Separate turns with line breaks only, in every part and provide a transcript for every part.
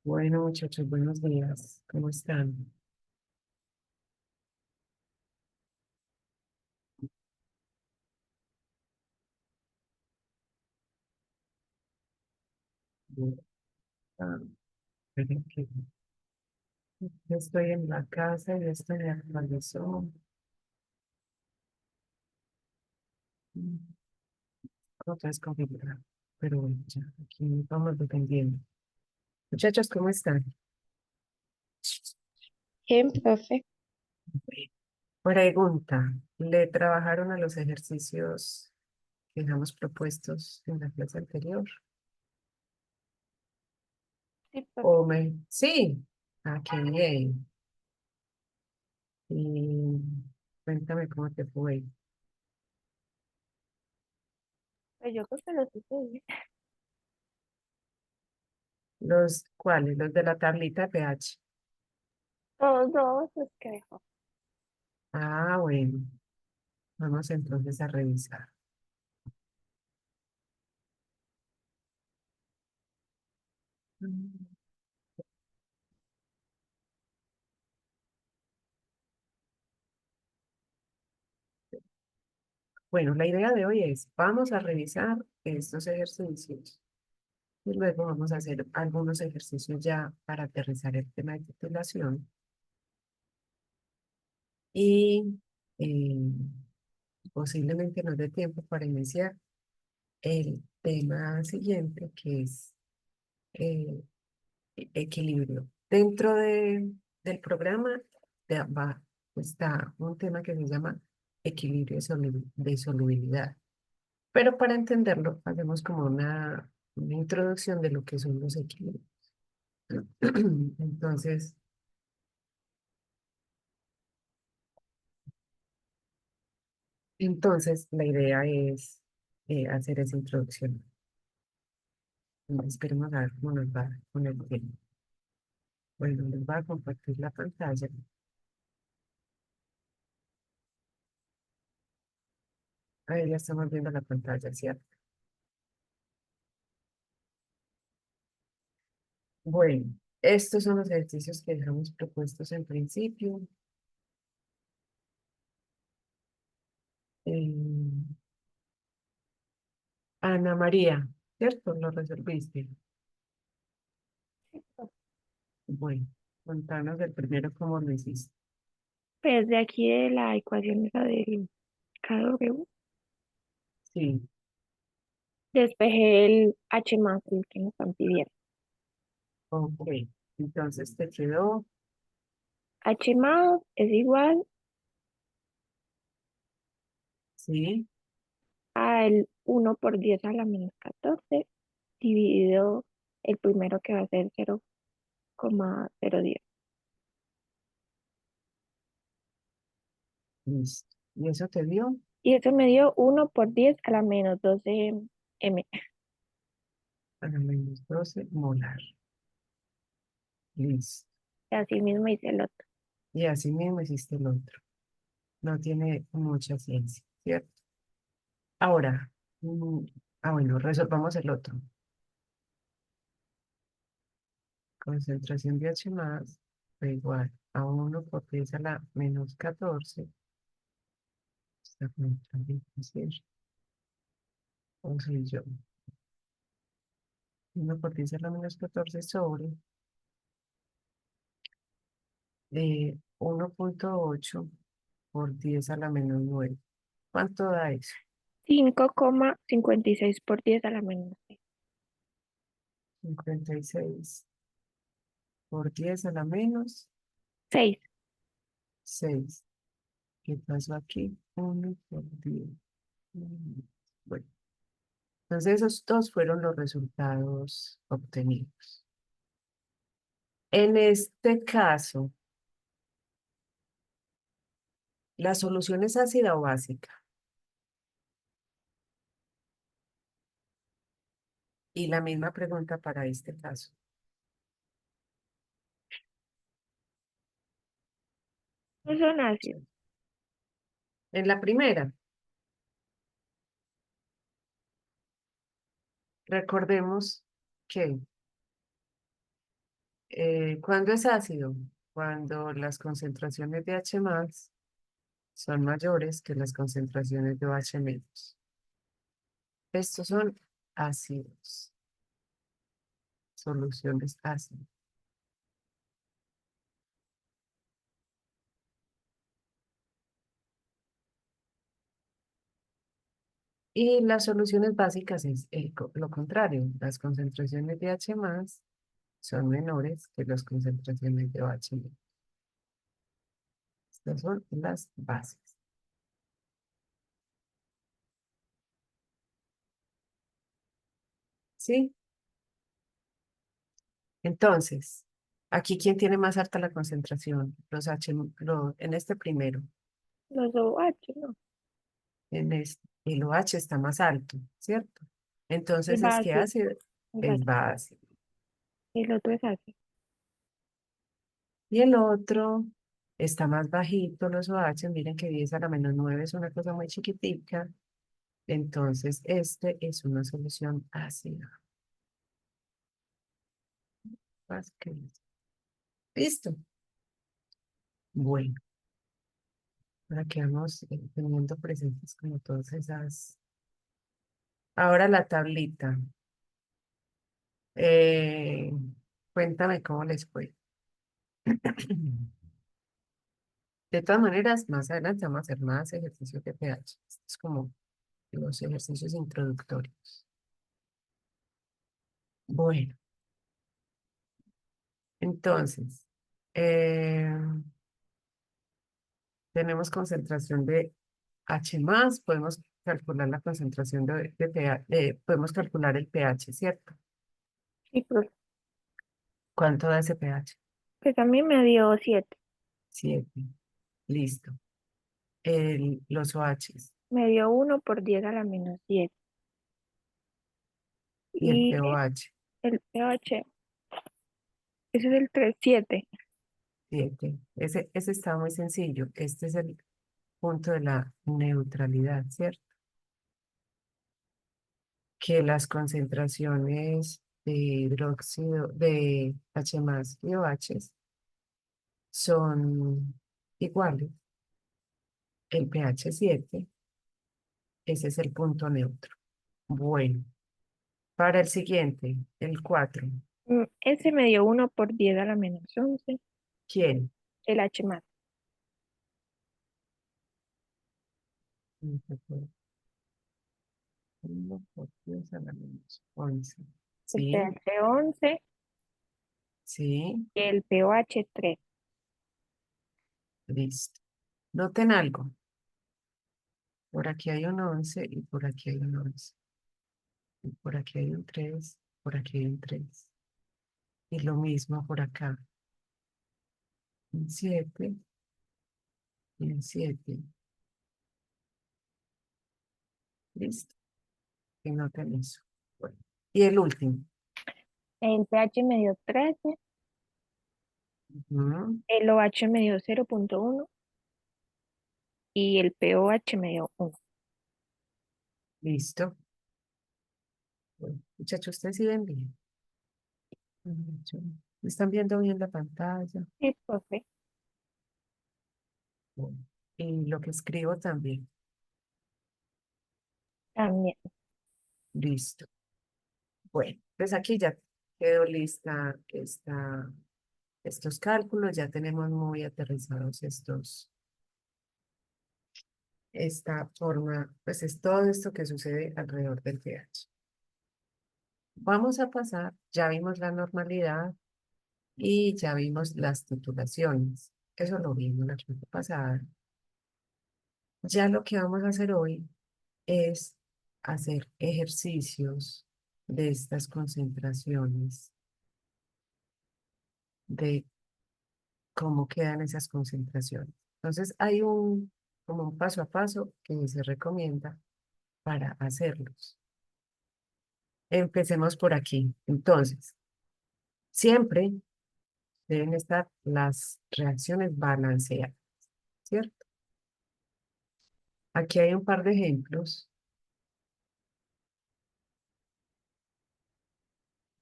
Bueno, muchachos, buenos días. ¿Cómo están? Bien. Ah, miren que yo estoy en la casa y esto me actualizó. Mm, Otra vez configurar. Pero bueno, ya, aquí vamos dependiendo. Muchachos, ¿cómo están?
Bien, profe.
Pregunta. ¿Le trabajaron a los ejercicios que dejamos propuestos en la clase anterior?
Sí, profe.
¿O me... Sí. Ah, qué bien. Y cuéntame cómo te fue.
Pues yo creo que lo hice bien.
¿Los cuáles? Los de la tablita PH.
Todos dos, pues que dejó.
Ah, bueno. Vamos entonces a revisar. Mm, Bueno, la idea de hoy es, vamos a revisar estos ejercicios y luego vamos a hacer algunos ejercicios ya para aterrizar el tema de titulación y eh, posiblemente nos dé tiempo para iniciar el tema siguiente que es eh, equilibrio. Del programa está un tema que se llama equilibrio de solubilidad. Pero para entenderlo, hacemos como una introducción de lo que son los equilibrios. Entonces, entonces, la idea es hacer esa introducción. Esperemos a ver cómo nos va con el tiempo. Bueno, les voy a compartir la pantalla. Ahí ya estamos viendo la pantalla, ¿cierto? Bueno, estos son los ejercicios que dejamos propuestos en principio. Eh, Ana María, ¿cierto? Lo resolviste.
Sí, profe.
Bueno, contanos el primero cómo lo hiciste.
Pues de aquí de la ecuación esa del KW,
Sí,
despejé el H más el que me están pidiendo.
ok. Entonces te quedó,
H más es igual
sí,
al 1 por 10 a la menos 14 dividido el primero que va a ser 0,010.
listo. ¿Y eso te dio?
Y eso me dio 1 por 10 a la menos 12 m.
Para -12 molar. Listo.
Y así mismo hice el otro.
Y así mismo hiciste el otro. No tiene mucha ciencia, ¿cierto? Ahora, bueno, resolvamos el otro. Concentración de H más fue igual a 1 por 10 a la menos 14. Está contradicción, o soy yo. 1 por 10 a la menos 14 sobre 1,8 por 10 a la menos 9. ¿Cuánto da eso?
5,56 por 10 a la menos 6.
56 por 10 a la menos
6.
6. ¿Qué pasó aquí? 1 por 10. Bueno, entonces esos dos fueron los resultados obtenidos. En este caso, ¿la solución es ácida o básica? Y la misma pregunta para este caso.
No son ácidos.
En la primera, recordemos que ¿Cuándo es ácido? Cuando las concentraciones de H más son mayores que las concentraciones de OH menos. Estos son ácidos, soluciones ácidas. Y las soluciones básicas es lo contrario. Las concentraciones de H más son menores que las concentraciones de OH menos. Estas son las bases. ¿Sí? Entonces, aquí, ¿quién tiene más alta la concentración? Los H, en este primero.
Los OH, ¿no?
En este, el OH está más alto, ¿cierto?
El
Entonces, ¿qué
base,
hace?
el
Es
base.
base.
El otro es ácido.
Y el otro está más bajito, los OH. Miren que 10 a la menos 9 es una cosa muy chiquitica. Entonces, este es una solución ácida. Listo. Bueno, para que vamos teniendo presentes como todas esas. Ahora la tablita. Eh, cuéntame cómo les fue. De todas maneras, más adelante vamos a hacer más ejercicios de pH. Esto es como los ejercicios introductorios. Bueno, entonces, eh, tenemos concentración de H más, podemos calcular la concentración de pH, podemos calcular el pH, ¿cierto?
Sí, pues,
¿Cuánto da ese pH?
pues a mí me dio 7.
7. Listo. Los OHs
Me dio 1 por 10 a la menos 7.
y el
Y
pOH,
el pH, ese es el 3,7.
7. Ese está muy sencillo. Este es el punto de la neutralidad, ¿cierto? Que las concentraciones de hidróxido, de H más y OH son iguales. El pH 7, ese es el punto neutro. Bueno, para el siguiente, el 4.
Ese me dio 1 por 10 a la menos 11.
¿Quién?
El H más.
1 por 10 a la menos 11.
El
Sí,
pH 11.
sí,
Y el pOH 3.
listo. Noten algo. Por aquí hay un 11 y por aquí hay un 11. Y por aquí hay un 3, por aquí hay un 3. Y lo mismo por acá. Un 7 y un 7. Listo. Que noten eso. Bueno. Y el último.
El pH me dio 13.
Ujú.
El OH me dio 0,1. Y el pOH me dio 1.
Listo. Bueno, muchachos, ustedes sí ven bien. Mucho. ¿Están viendo bien la pantalla?
Sí, profe.
Bueno. Y lo que escribo también.
También.
Listo. Bueno, pues aquí ya quedó lista estos cálculos. Ya tenemos muy aterrizados esta forma, pues es todo esto que sucede alrededor del pH. Vamos a pasar, ya vimos la normalidad y ya vimos las titulaciones. Eso lo vimos la clase pasada. Ya lo que vamos a hacer hoy es hacer ejercicios de estas concentraciones, de cómo quedan esas concentraciones. Entonces, hay como un paso a paso que se recomienda para hacerlos. Empecemos por aquí. Entonces, siempre deben estar las reacciones balanceadas, ¿cierto? Aquí hay un par de ejemplos.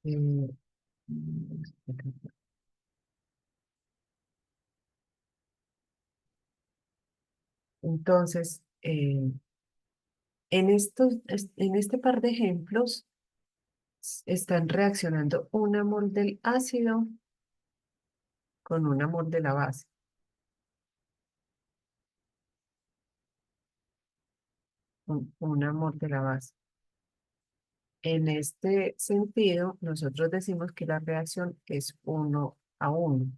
Eh, Entonces, en este par de ejemplos están reaccionando una mol del ácido con una mol de la base. Una mol de la base. En este sentido, nosotros decimos que la reacción es 1 a 1.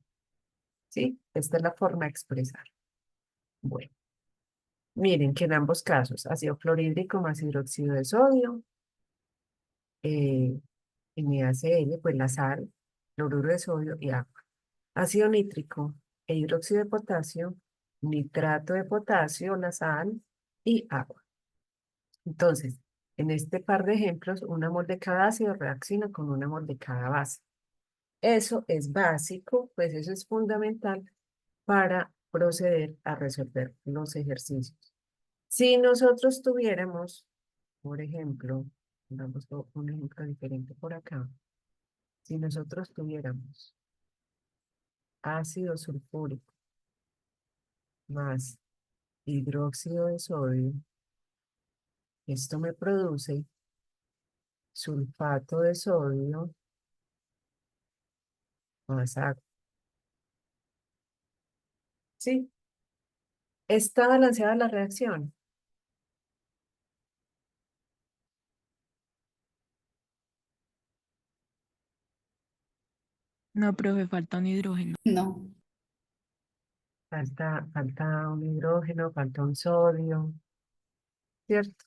¿Sí? Esta es la forma de expresar. Bueno, miren que en ambos casos, ácido clorhídrico más hidróxido de sodio, eh, NaCl, pues la sal, cloruro de sodio y agua. Ácido nítrico e hidróxido de potasio, nitrato de potasio, la sal y agua. Entonces, en este par de ejemplos, un mol de cada ácido reacciona con un mol de cada base. Eso es básico, pues eso es fundamental para proceder a resolver los ejercicios. Si nosotros tuviéramos, por ejemplo, damos un ejemplo diferente por acá, si nosotros tuviéramos ácido sulfúrico más hidróxido de sodio, esto me produce sulfato de sodio más agua. ¿Sí? ¿Está balanceada la reacción?
No, profe, falta un hidrógeno.
No,
Falta un hidrógeno, falta un sodio, ¿cierto?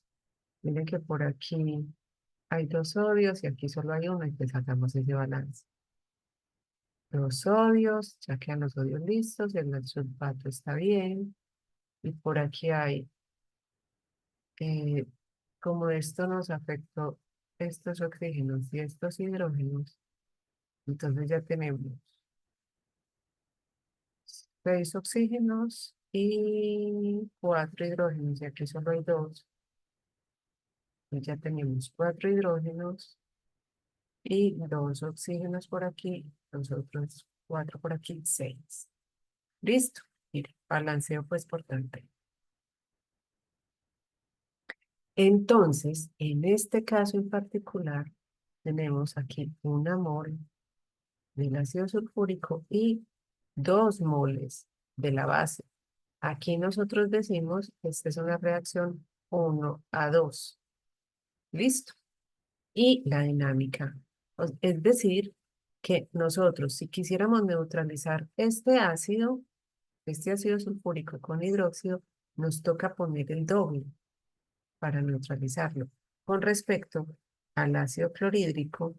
Miren que por aquí hay 2 sodios y aquí solo hay uno y pues sacamos ese balance. 2 sodios, ya quedan los sodios listos, el sulfato está bien. Y por aquí hay, eh, como esto nos afectó estos oxígenos y estos hidrógenos, entonces ya tenemos 6 oxígenos y 4 hidrógenos, y aquí solo hay 2. Y ya tenemos 4 hidrógenos y 2 oxígenos por aquí, los otros 4 por aquí, 6. Listo. Mire, balanceo pues por tanto. Entonces, en este caso en particular, tenemos aquí un mol del ácido sulfúrico y 2 moles de la base. Aquí nosotros decimos que esta es una reacción 1 a 2. Listo. Y la dinámica. Es decir, que nosotros, si quisiéramos neutralizar este ácido sulfúrico con hidróxido, nos toca poner el doble para neutralizarlo. Con respecto al ácido clorhídrico,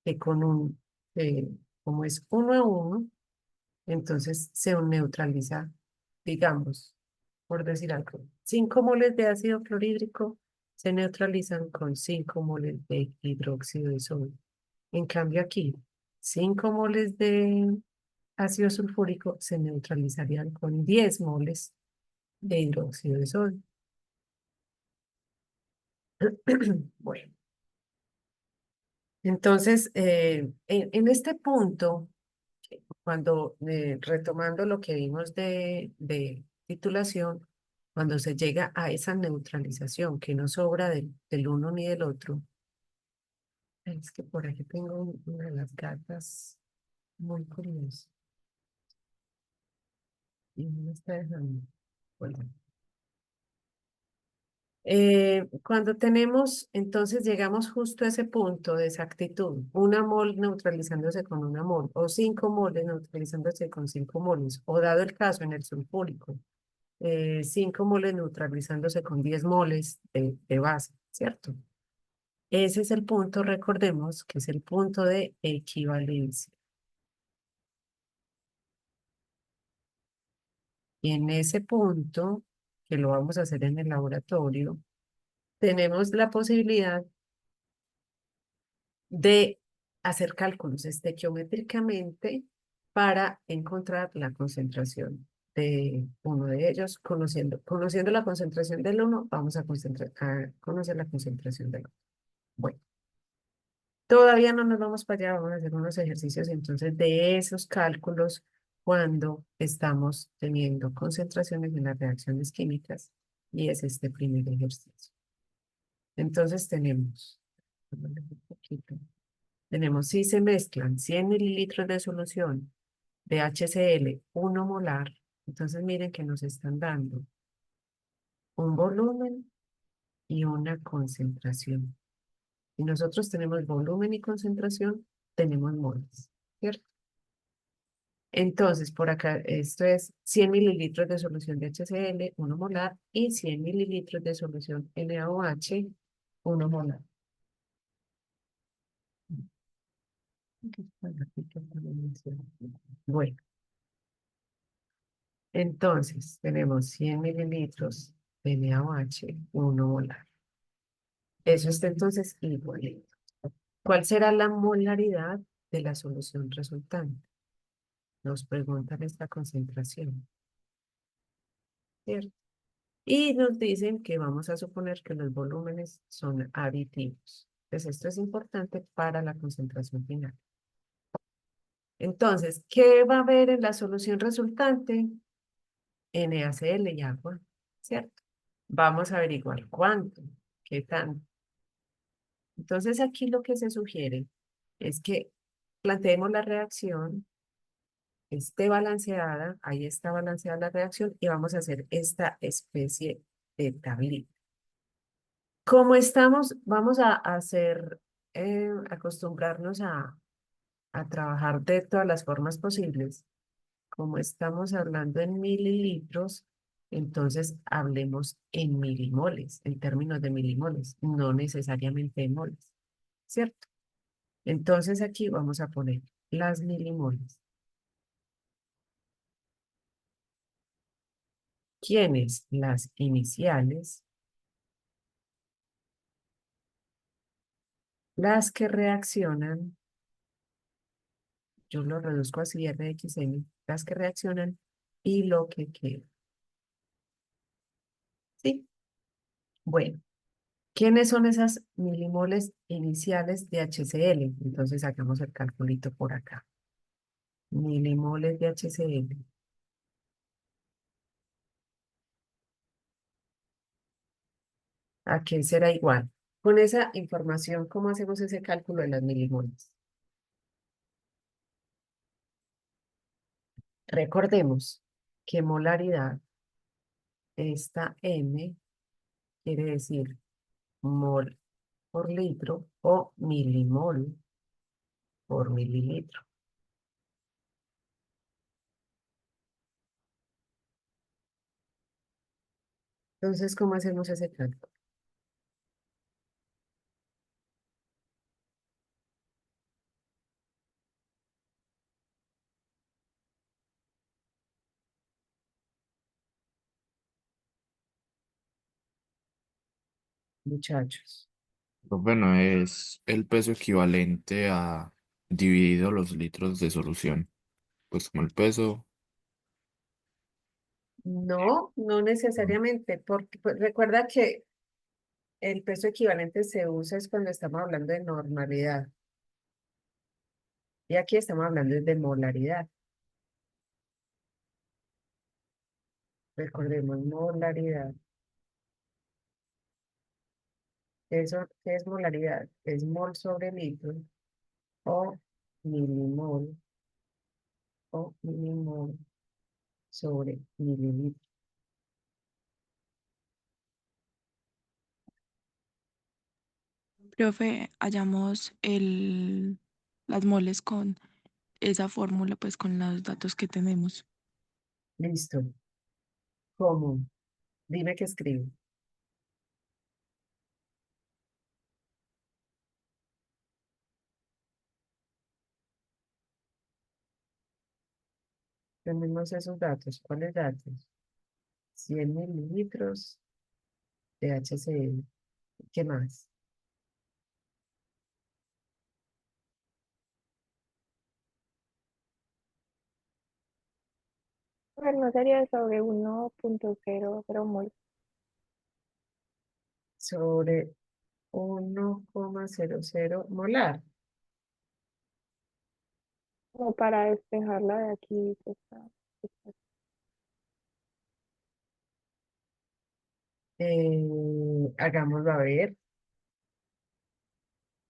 que como es 1 a 1, entonces se neutraliza, digamos, por decir algo, 5 moles de ácido clorhídrico se neutralizan con 5 moles de hidróxido de sodio. En cambio aquí, 5 moles de ácido sulfúrico se neutralizarían con 10 moles de hidróxido de sodio. Bueno, entonces, en este punto, cuando retomando lo que vimos de titulación, cuando se llega a esa neutralización que no sobra del uno ni del otro, es que por aquí tengo una de las gatas muy curiosa y no me está dejando. Bueno, cuando tenemos, entonces llegamos justo a ese punto de exactitud, una mol neutralizándose con una mol, o 5 moles neutralizándose con 5 moles, o dado el caso en el sulfúrico, 5 moles neutralizándose con 10 moles de base, ¿cierto? Ese es el punto, recordemos, que es el punto de equivalencia. Y en ese punto, que lo vamos a hacer en el laboratorio, tenemos la posibilidad de hacer cálculos estequiométricamente para encontrar la concentración de uno de ellos. Conociendo la concentración del uno, vamos a conocer la concentración del otro. Bueno, todavía no nos vamos para allá, vamos a hacer unos ejercicios entonces de esos cálculos cuando estamos teniendo concentraciones en las reacciones químicas y es este primer ejercicio. Entonces tenemos, tenemos si se mezclan 100 mililitros de solución de HCl 1 molar, entonces miren que nos están dando un volumen y una concentración. Si nosotros tenemos volumen y concentración, tenemos moles, ¿cierto? Entonces, por acá, esto es 100 mililitros de solución de HCl, 1 molar, y 100 mililitros de solución NaOH, 1 molar. Bueno, entonces tenemos 100 mililitros de NaOH, 1 molar. Eso está entonces igual. ¿Cuál será la molaridad de la solución resultante? Nos preguntan esta concentración, ¿cierto? Y nos dicen que vamos a suponer que los volúmenes son aditivos. Entonces, esto es importante para la concentración final. Entonces, ¿qué va a haber en la solución resultante? NaCl y agua, ¿cierto? Vamos a averiguar cuánto, qué tanto. Entonces, aquí lo que se sugiere es que planteemos la reacción, esté balanceada, ahí está balanceada la reacción, y vamos a hacer esta especie de tablita. Como estamos, vamos a hacer, acostumbrarnos a trabajar de todas las formas posibles. Como estamos hablando en mililitros, entonces hablemos en milimoles, en términos de milimoles, no necesariamente en moles, ¿cierto? Entonces aquí vamos a poner las milimoles. ¿Quiénes? Las iniciales, las que reaccionan, yo lo reduzco así, RXN, las que reaccionan y lo que queda. ¿Sí? Bueno, ¿quiénes son esas milimoles iniciales de HCl? Entonces hagamos el calculito por acá. Milimoles de HCl. ¿A qué será igual? Con esa información, ¿cómo hacemos ese cálculo de las milimoles? Recordemos que molaridad, esta M quiere decir mol por litro o milimol por mililitro. Entonces, ¿cómo hacemos ese cálculo? Muchachos.
Bueno, es el peso equivalente a dividido los litros de solución. Pues como el peso,
No, no necesariamente, porque pues, recuerda que el peso equivalente se usa es cuando estamos hablando de normalidad. Y aquí estamos hablando de molaridad. Recordemos molaridad. Eso, ¿qué es molaridad? Es mol sobre litro o milimol o milimol sobre mililitro.
Profe, hallamos las moles con esa fórmula, pues con los datos que tenemos.
Listo. ¿Cómo? Dime qué escribo. Tenemos esos datos. ¿Cuáles datos? 100 mililitros de HCl. ¿Qué más?
Pero no sería sobre 1,00 mol.
Sobre 1,00 molar.
Como para despejarla de aquí, que está-
Hagámoslo a ver.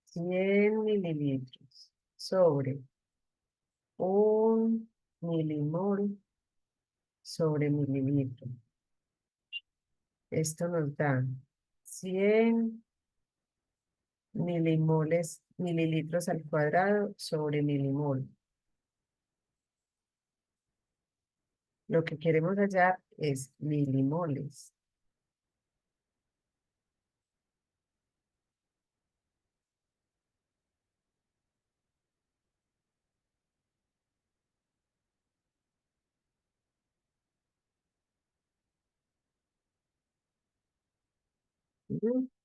100 mililitros sobre un milimol sobre mililitro. Esto nos da 100 milimoles, mililitros al cuadrado sobre milimol. Lo que queremos hallar es milimoles.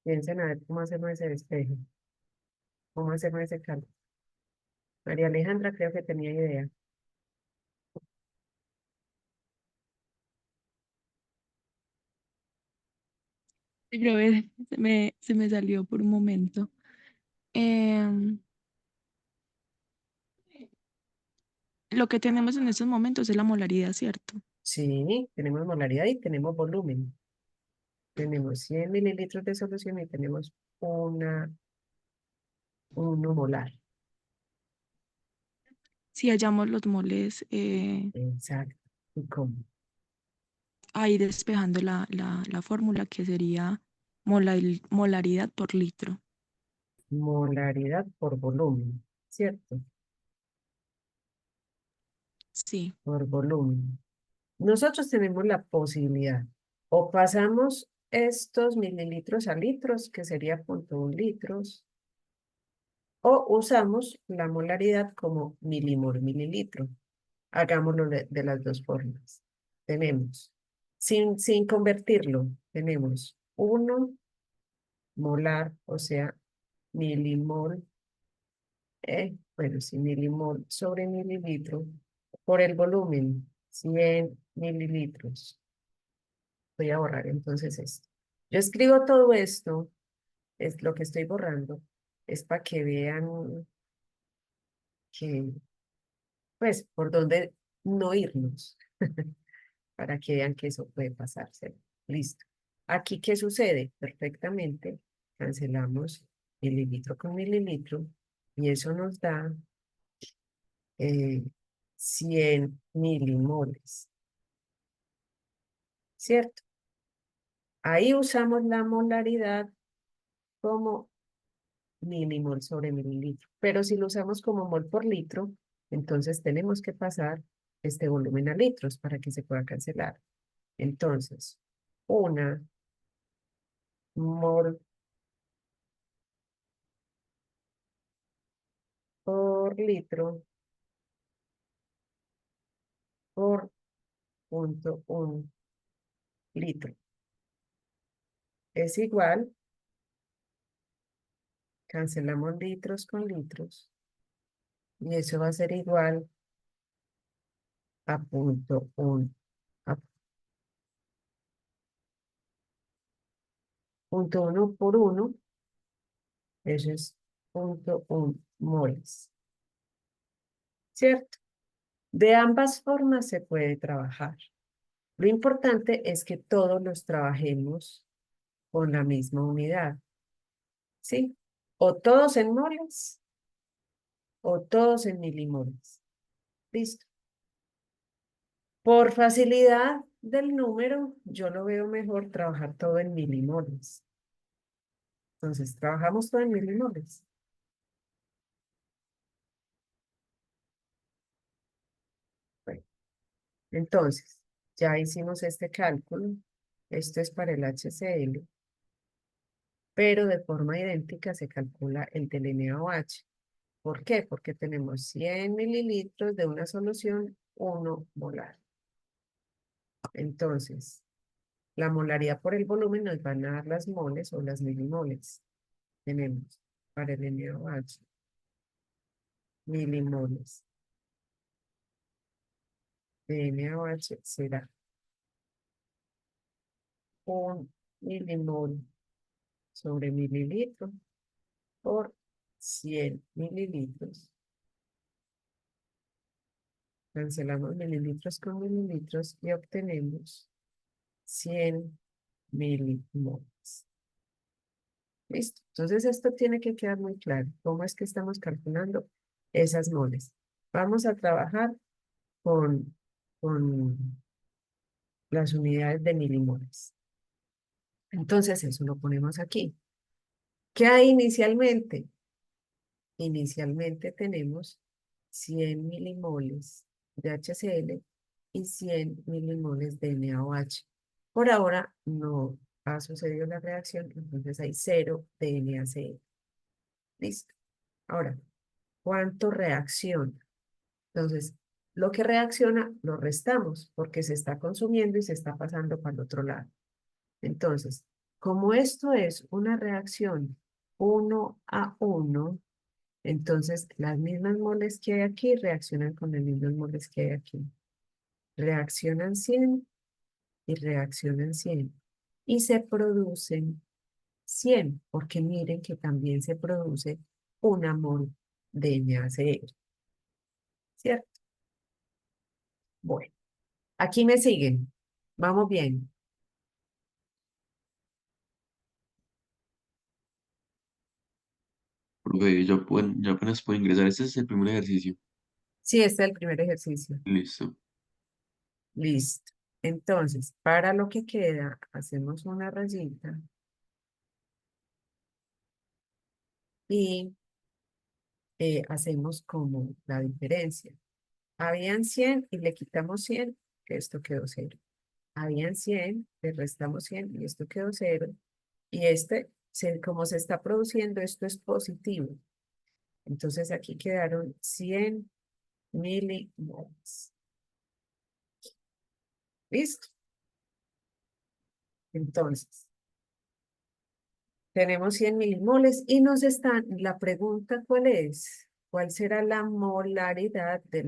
Piensen a ver cómo hacemos ese despejo, cómo hacemos ese cálculo. María Alejandra creo que tenía idea.
Pero se me salió por un momento. Em, lo que tenemos en estos momentos es la molaridad, ¿cierto?
Sí, tenemos molaridad y tenemos volumen. Tenemos 100 mililitros de solución y tenemos 1 molar.
Si hallamos los moles,
Exacto. ¿Y cómo?
ahí despejando la fórmula que sería molaridad por litro.
Molaridad por volumen, ¿cierto?
Sí,
Por volumen. Nosotros tenemos la posibilidad, o pasamos estos mililitros a litros, que sería 0,1 litros, o usamos la molaridad como milimol mililitro. Hagámoslo de las dos formas. Tenemos, sin convertirlo, tenemos 1 molar, o sea, milimol, bueno, sí, milimol sobre mililitro, por el volumen, 100 mililitros. Voy a borrar entonces esto. Yo escribo todo esto, es lo que estoy borrando, es para que vean que, pues, por dónde no irnos, para que vean que eso puede pasarse. Listo. Aquí, ¿qué sucede? Perfectamente, cancelamos mililitro con mililitro y eso nos da 100 milimoles, ¿cierto? Ahí usamos la molaridad como milimol sobre mililitro. Pero si lo usamos como mol por litro, entonces tenemos que pasar este volumen a litros para que se pueda cancelar. Entonces, 1 mol por litro por 0,1 litro es igual, cancelamos litros con litros, y eso va a ser igual a 0,1. A 0,1 por 1, eso es 0,1 moles, ¿cierto? De ambas formas se puede trabajar. Lo importante es que todos los trabajemos con la misma unidad, ¿sí? O todos en moles o todos en milimoles. Listo. Por facilidad del número, yo lo veo mejor trabajar todo en milimoles. Entonces, trabajamos todo en milimoles. Bueno, entonces, ya hicimos este cálculo. Esto es para el HCl, pero de forma idéntica se calcula el del NaOH. ¿Por qué? Porque tenemos 100 mililitros de una solución 1 molar. Entonces, la molaridad por el volumen nos van a dar las moles o las milimoles. Tenemos para el NaOH milimoles de NaOH será 1 milimol sobre mililitro por 100 mililitros Cancelamos mililitros con mililitros y obtenemos 100 milimoles. Listo. Entonces esto tiene que quedar muy claro. ¿Cómo es que estamos calculando esas moles? Vamos a trabajar con las unidades de milimoles. Entonces eso lo ponemos aquí. ¿Qué hay inicialmente? Inicialmente tenemos 100 milimoles de HCl y 100 milimoles de NaOH. Por ahora no ha sucedido la reacción, entonces hay 0 de NaCl. Listo. Ahora, ¿cuánto reacciona? Entonces, lo que reacciona lo restamos porque se está consumiendo y se está pasando para el otro lado. Entonces, como esto es una reacción 1 a 1, entonces las mismas moles que hay aquí reaccionan con las mismas moles que hay aquí. Reaccionan 100 y reaccionan 100. Y se producen 100, porque miren que también se produce una mol de NaCl, ¿cierto? Bueno, aquí me siguen. Vamos bien.
Profe, ya apenas puedo ingresar. Este es el primer ejercicio.
Sí, este es el primer ejercicio.
Listo.
Listo. Entonces, para lo que queda, hacemos una rayita y hacemos como la diferencia. Habían 100 y le quitamos 100, que esto quedó 0. Habían 100, le restamos 100 y esto quedó 0. Y como se está produciendo, esto es positivo. Entonces aquí quedaron 100 milimoles. ¿Listo? Entonces, tenemos 100 milimoles y la pregunta ¿cuál es? ¿Cuál será la molaridad de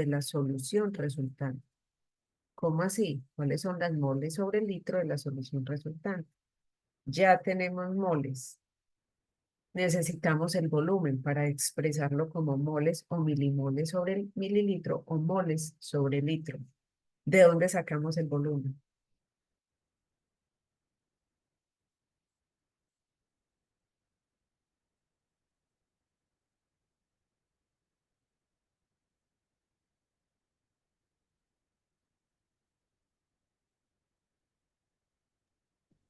la solución resultante? ¿Cómo así? ¿Cuáles son las moles sobre el litro de la solución resultante? Ya tenemos moles. Necesitamos el volumen para expresarlo como moles o milimoles sobre el mililitro o moles sobre el litro. ¿De dónde sacamos el volumen?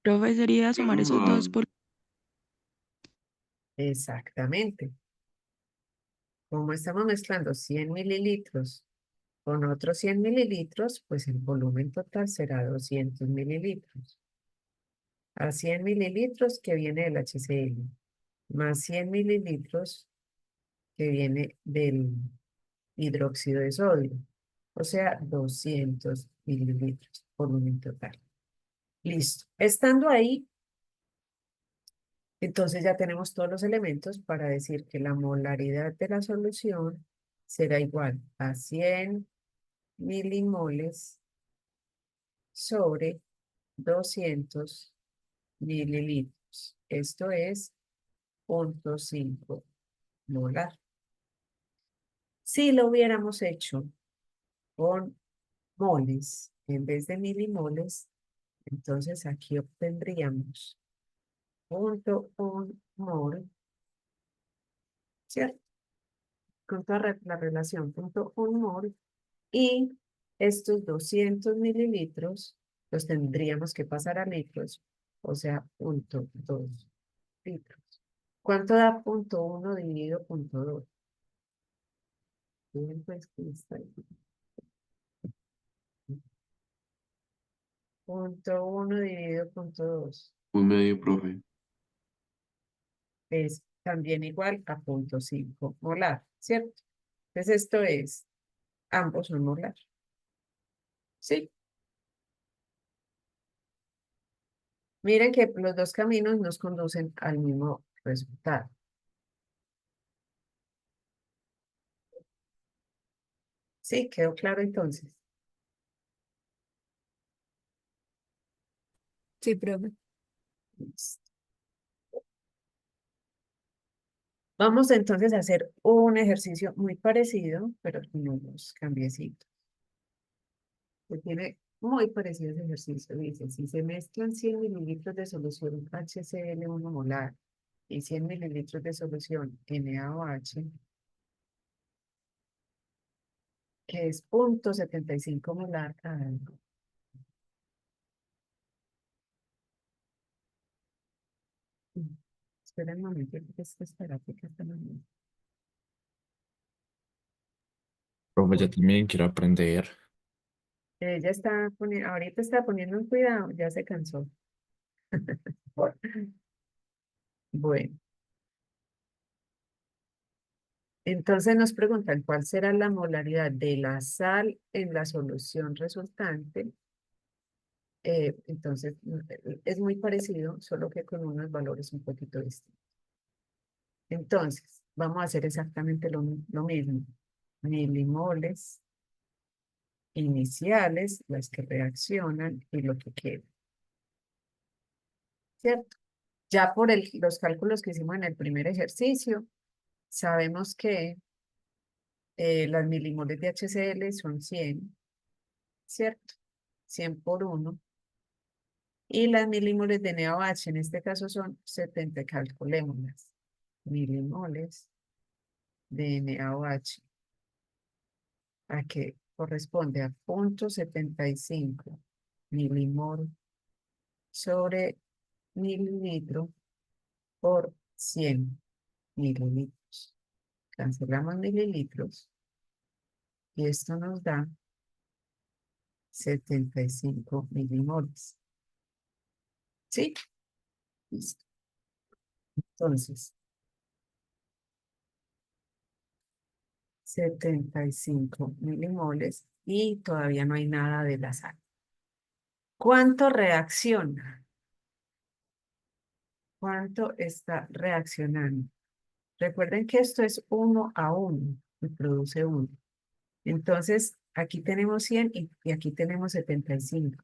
Profe, sería sumar esos
Ah,
dos por...
Exactamente. Como estamos mezclando 100 mililitros con otros 100 mililitros, pues el volumen total será 200 mililitros. A 100 mililitros que viene del HCl, más 100 mililitros que viene del hidróxido de sodio, o sea, 200 mililitros volumen total. Listo. Estando ahí, entonces ya tenemos todos los elementos para decir que la molaridad de la solución será igual a 100 milimoles sobre 200 mililitros. Esto es 0,5 molar. Si lo hubiéramos hecho con moles en vez de milimoles, entonces aquí obtendríamos 0,1 mol, ¿cierto? Con toda la relación 0,1 mol y estos 200 mililitros los tendríamos que pasar a litros, o sea, 0,2 litros. ¿Cuánto da 0,1 dividido 0,2? Bien, pues, ¿cómo está ahí? 0,1 dividido 0,2
un medio, profe.
es también igual a 0,5 molar, ¿cierto? Entonces esto es, ambos son molar, ¿sí? Miren que los dos caminos nos conducen al mismo resultado. ¿Sí? ¿Quedó claro entonces?
Sí, profe.
Listo. Vamos entonces a hacer un ejercicio muy parecido, pero con unos cambiecitos. Que tiene muy parecido ese ejercicio. Dice, si se mezclan 100 mililitros de solución HCl1 molar y 100 mililitros de solución NaOH, que es 0,75 molar cada uno. Espera un momento, porque esta gráfica está muy...
Profe, yo también quiero aprender.
Ella está poniendo, ahorita está poniendo en cuidado, ya se cansó. Bueno, entonces nos preguntan cuál será la molaridad de la sal en la solución resultante. Entonces, es muy parecido, solo que con unos valores un poquito distintos. Entonces, vamos a hacer exactamente lo mismo. Milimoles iniciales, las que reaccionan y lo que queda. ¿Cierto? Ya por los cálculos que hicimos en el primer ejercicio, sabemos que las milimoles de HCl son 100, ¿cierto? 100 por 1. Y las milimoles de NaOH en este caso son 70, calculémoslas. Milimoles de NaOH, a que corresponde a 0,75 milimol sobre mililitro por 100 mililitros. Cancelamos mililitros y esto nos da 75 milimoles. ¿Sí? Listo. Entonces, 75 milimoles y todavía no hay nada de la sal. ¿Cuánto reacciona? ¿Cuánto está reaccionando? Recuerden que esto es 1 a 1 y produce 1. Entonces, aquí tenemos 100 y aquí tenemos 75.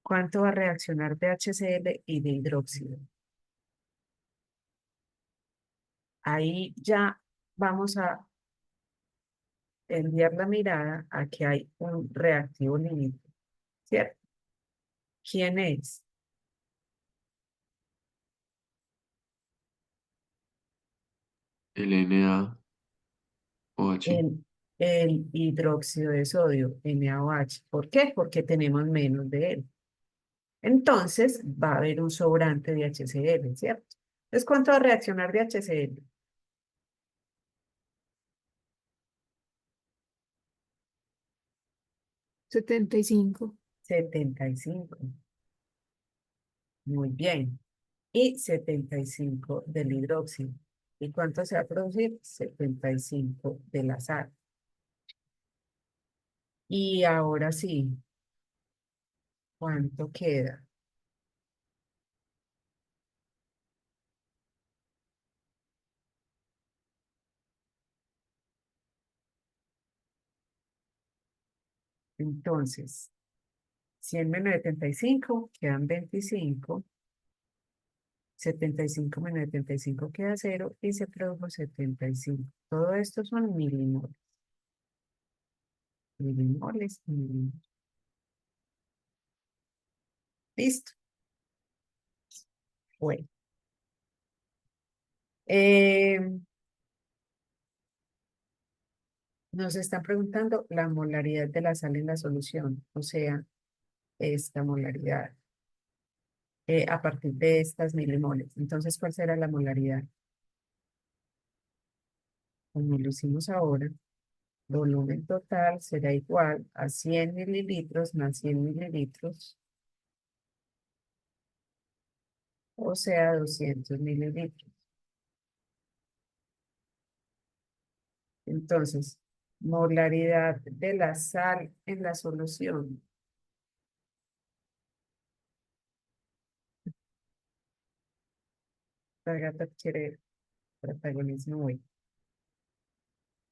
¿Cuánto va a reaccionar de HCl y de hidróxido? Ahí ya vamos a enviar la mirada a que hay un reactivo límite, ¿cierto? ¿Quién es?
El NaOH.
El hidróxido de sodio, NaOH. ¿Por qué? Porque tenemos menos de él. Entonces, va a haber un sobrante de HCl, ¿cierto? Entonces, ¿cuánto va a reaccionar de HCl?
75.
75. Muy bien. Y 75 del hidróxido. ¿Y cuánto se va a producir? 75 de la sal. Y ahora sí, ¿cuánto queda? Entonces, 100 menos 75 quedan 25. 75 menos 75 queda 0 y se produjo 75. Todo esto son milimoles. Milimoles, milimoles. Listo. Bueno. Eh, Nos están preguntando la molaridad de la sal en la solución, o sea, esta molaridad a partir de estas milimoles. Entonces, ¿cuál será la molaridad? Como lo hicimos ahora, volumen total será igual a 100 mililitros más 100 mililitros, o sea, 200 mililitros. Entonces, molaridad de la sal en la solución. La gata quiere protagonismo hoy.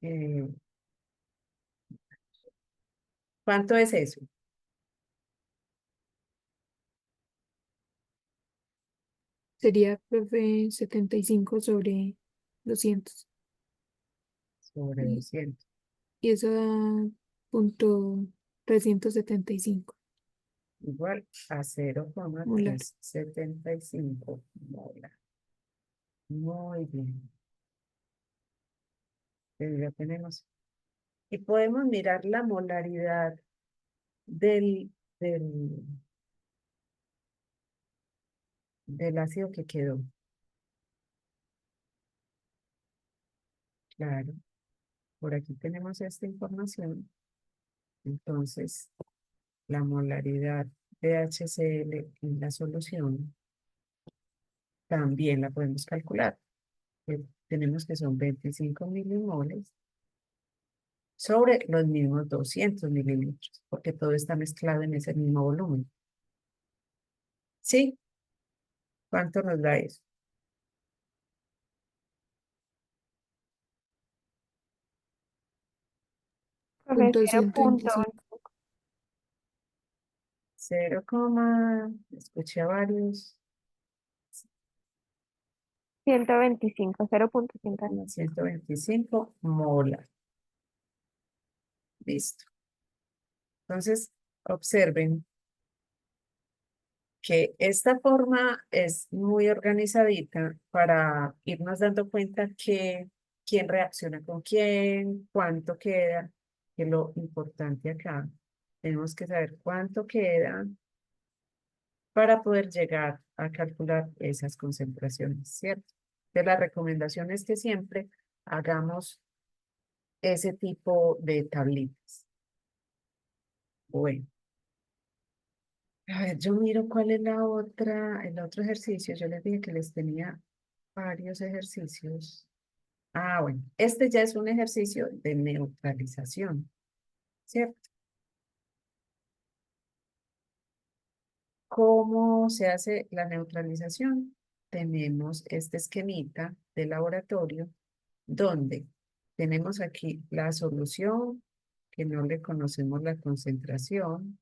Eh, ¿Cuánto es eso?
Sería, profe, 75 sobre 200.
sobre
Y-
200.
Y eso da punto 375
Igual a
molar.
0,375 molar. Muy bien. Ya tenemos. Y podemos mirar la molaridad del, del ácido que quedó. Claro, por aquí tenemos esta información. Entonces, la molaridad de HCl en la solución también la podemos calcular. Tenemos que son 25 milimoles sobre los mismos 200 mililitros, porque todo está mezclado en ese mismo volumen. ¿Sí? ¿Cuánto nos da eso?
Profe,
Punto
0 punto
125.
0, escuché a varios,
125, 0.125.
125 molar. Listo. Entonces, observen que esta forma es muy organizadita para irnos dando cuenta que quién reacciona con quién, cuánto queda, que lo importante acá, tenemos que saber cuánto queda para poder llegar a calcular esas concentraciones, ¿cierto? De la recomendación es que siempre hagamos ese tipo de tablitas. Bueno. A ver, yo miro cuál es el otro ejercicio. Yo les dije que les tenía varios ejercicios. Ah, bueno, este ya es un ejercicio de neutralización, ¿cierto? ¿Cómo se hace la neutralización? Tenemos este esquemita de laboratorio donde tenemos aquí la solución, que no le conocemos la concentración,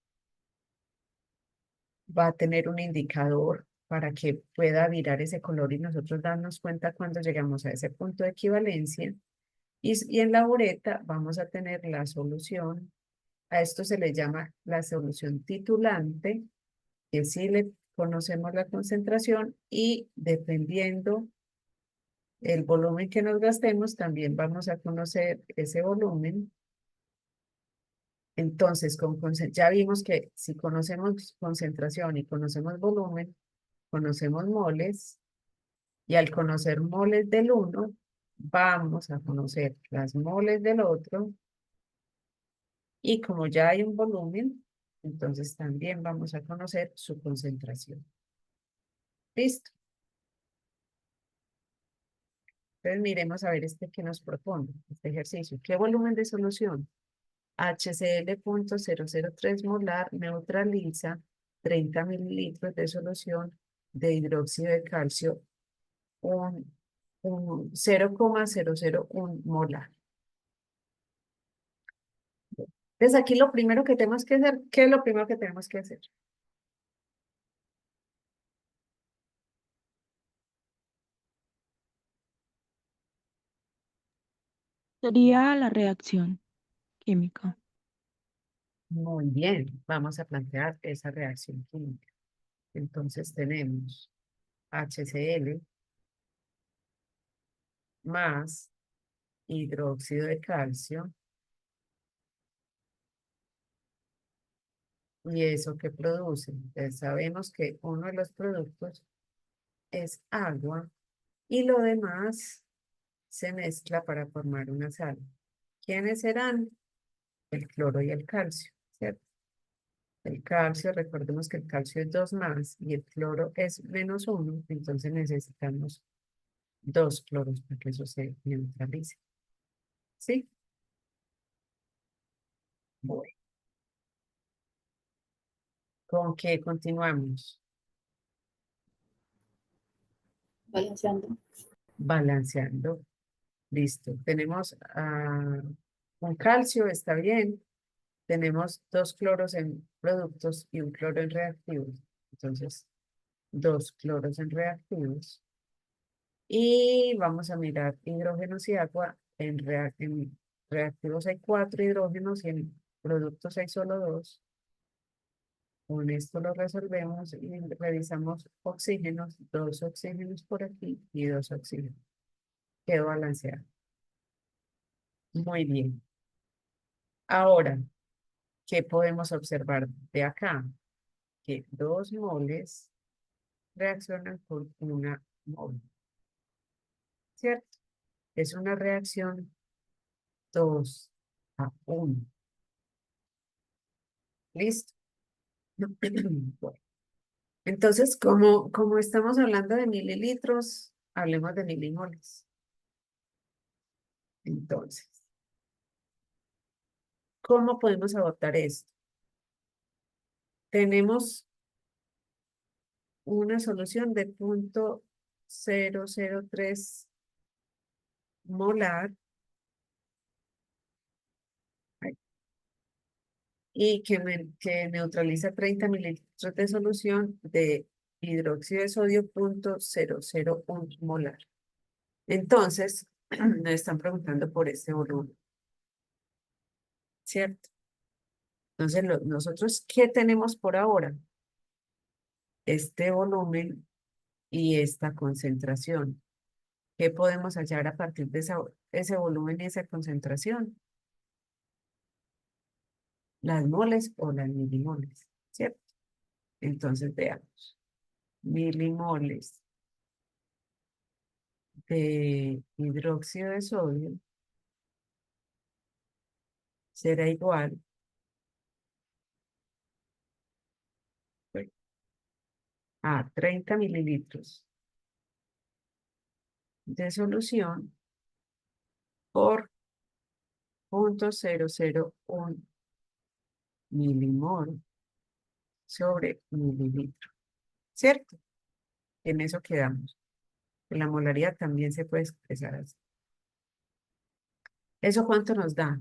va a tener un indicador para que pueda virar ese color y nosotros darnos cuenta cuando llegamos a ese punto de equivalencia. Y en la bureta vamos a tener la solución. A esto se le llama la solución titulante, que sí le conocemos la concentración y dependiendo el volumen que nos gastemos, también vamos a conocer ese volumen. Entonces, ya vimos que si conocemos concentración y conocemos volumen, conocemos moles, y al conocer moles del uno, vamos a conocer las moles del otro, y como ya hay un volumen, entonces también vamos a conocer su concentración. ¿Listo? Entonces miremos a ver este que nos propone, este ejercicio. ¿Qué volumen de solución? HCl.003 molar neutraliza 30 mililitros de solución de hidróxido de calcio, un 0,001 molar. Entonces aquí lo primero que tenemos que hacer, ¿qué es lo primero que tenemos que hacer?
Sería la reacción química.
Muy bien, vamos a plantear esa reacción química. Entonces tenemos HCl más hidróxido de calcio. ¿Y eso qué produce? Entonces sabemos que uno de los productos es agua y lo demás se mezcla para formar una sal. ¿Quiénes serán? El cloro y el calcio, ¿cierto? El calcio, recordemos que el calcio es 2 más y el cloro es -1, entonces necesitamos 2 cloros para que eso se neutralice. ¿Sí? Bueno, ¿con qué continuamos?
Balanceando.
Balanceando. Listo. Tenemos un calcio, está bien. Tenemos 2 cloros en productos y un cloro en reactivos. Entonces, 2 cloros en reactivos. Y vamos a mirar hidrógenos y agua. En reactivos hay 4 hidrógenos y en productos hay solo 2. Con esto lo resolvemos y revisamos oxígenos, 2 oxígenos por aquí y 2 oxígenos. Quedó balanceado. Muy bien. Ahora, ¿qué podemos observar de acá? Que 2 moles reaccionan con 1 mol. ¿Cierto? Es una reacción 2-1. ¿Listo? Bueno, entonces, como estamos hablando de mililitros, hablemos de milimoles. Entonces, ¿cómo podemos adoptar esto? Tenemos una solución de 0.003 molar y que neutraliza 30 mililitros de solución de hidróxido de sodio 0.001 molar. Entonces, nos están preguntando por este volumen, ¿cierto? Entonces, nosotros, ¿qué tenemos por ahora? Este volumen y esta concentración. ¿Qué podemos hallar a partir de ese volumen y esa concentración? Las moles o las milimoles, ¿cierto? Entonces, veamos. Milimoles de hidróxido de sodio será igual a 30 mililitros de solución por 0.001 milimol sobre mililitro, ¿cierto? En eso quedamos. En la molaridad también se puede expresar así. ¿Eso cuánto nos da?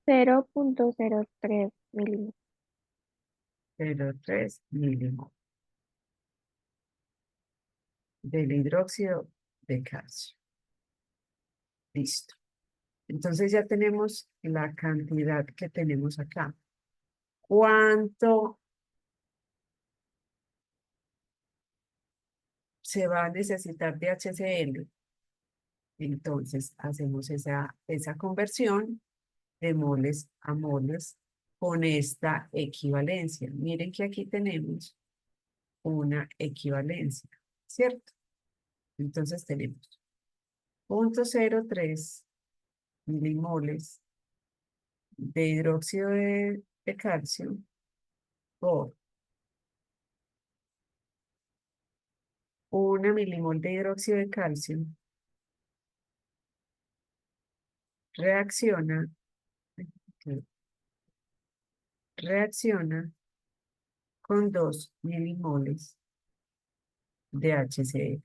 0.03 milímetros.
0.3 milimol del hidróxido de calcio. Listo. Entonces ya tenemos la cantidad que tenemos acá. ¿Cuánto se va a necesitar de HCl? Entonces hacemos esa conversión de moles a moles con esta equivalencia. Miren que aquí tenemos una equivalencia, ¿cierto? Entonces tenemos 0.03 milimoles de hidróxido de calcio por 1 milimol de hidróxido de calcio reacciona con 2 milimoles de HCl,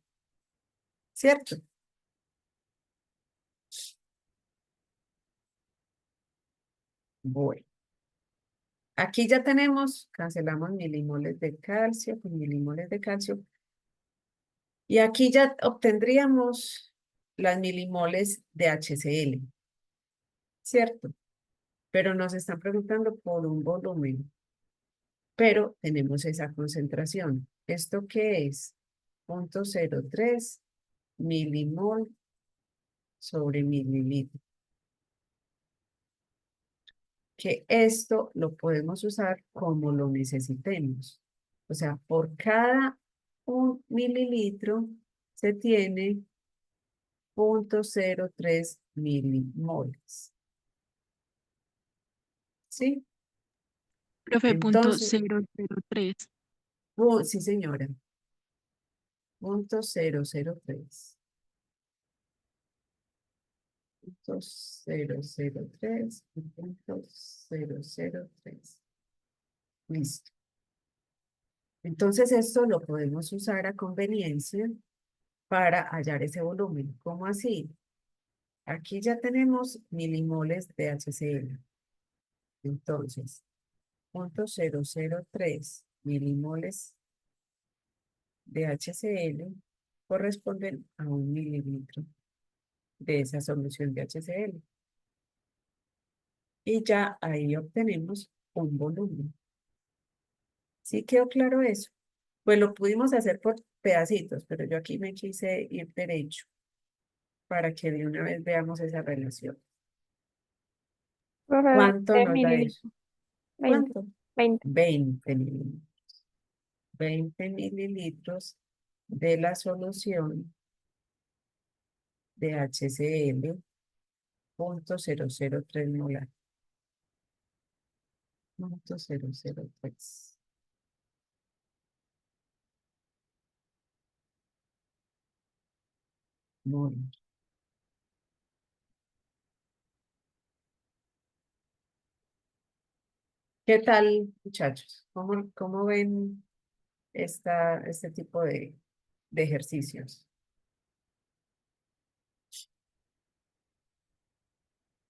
¿cierto? Bueno, aquí ya tenemos, cancelamos milimoles de calcio con milimoles de calcio, y aquí ya obtendríamos las milimoles de HCl, ¿cierto? Pero nos están preguntando por un volumen, pero tenemos esa concentración. ¿Esto qué es? 0.03 milimol sobre mililitro. Que esto lo podemos usar como lo necesitemos. O sea, por cada 1 mililitro se tiene 0.03 milimoles. ¿Sí?
Profe, punto
Entonces,
003.
sí señora, 0.003. 0.003 y 0.003. Listo. Entonces esto lo podemos usar a conveniencia para hallar ese volumen. ¿Cómo así? Aquí ya tenemos milimoles de HCl. Entonces, 0.003 milimoles de HCl corresponden a 1 mililitro de esa solución de HCl. Y ya ahí obtenemos un volumen. ¿Sí quedó claro eso? Pues lo pudimos hacer por pedacitos, pero yo aquí me quise ir derecho para que de una vez veamos esa relación.
Profe,
¿Cuánto
20
nos da eso?
mililitros. 20,
¿Cuánto?
20.
20 mililitros. 20 mililitros de la solución de HCl, 0.003 molar. 0.003 molar. ¿Qué tal, muchachos? ¿Cómo ven este tipo de ejercicios?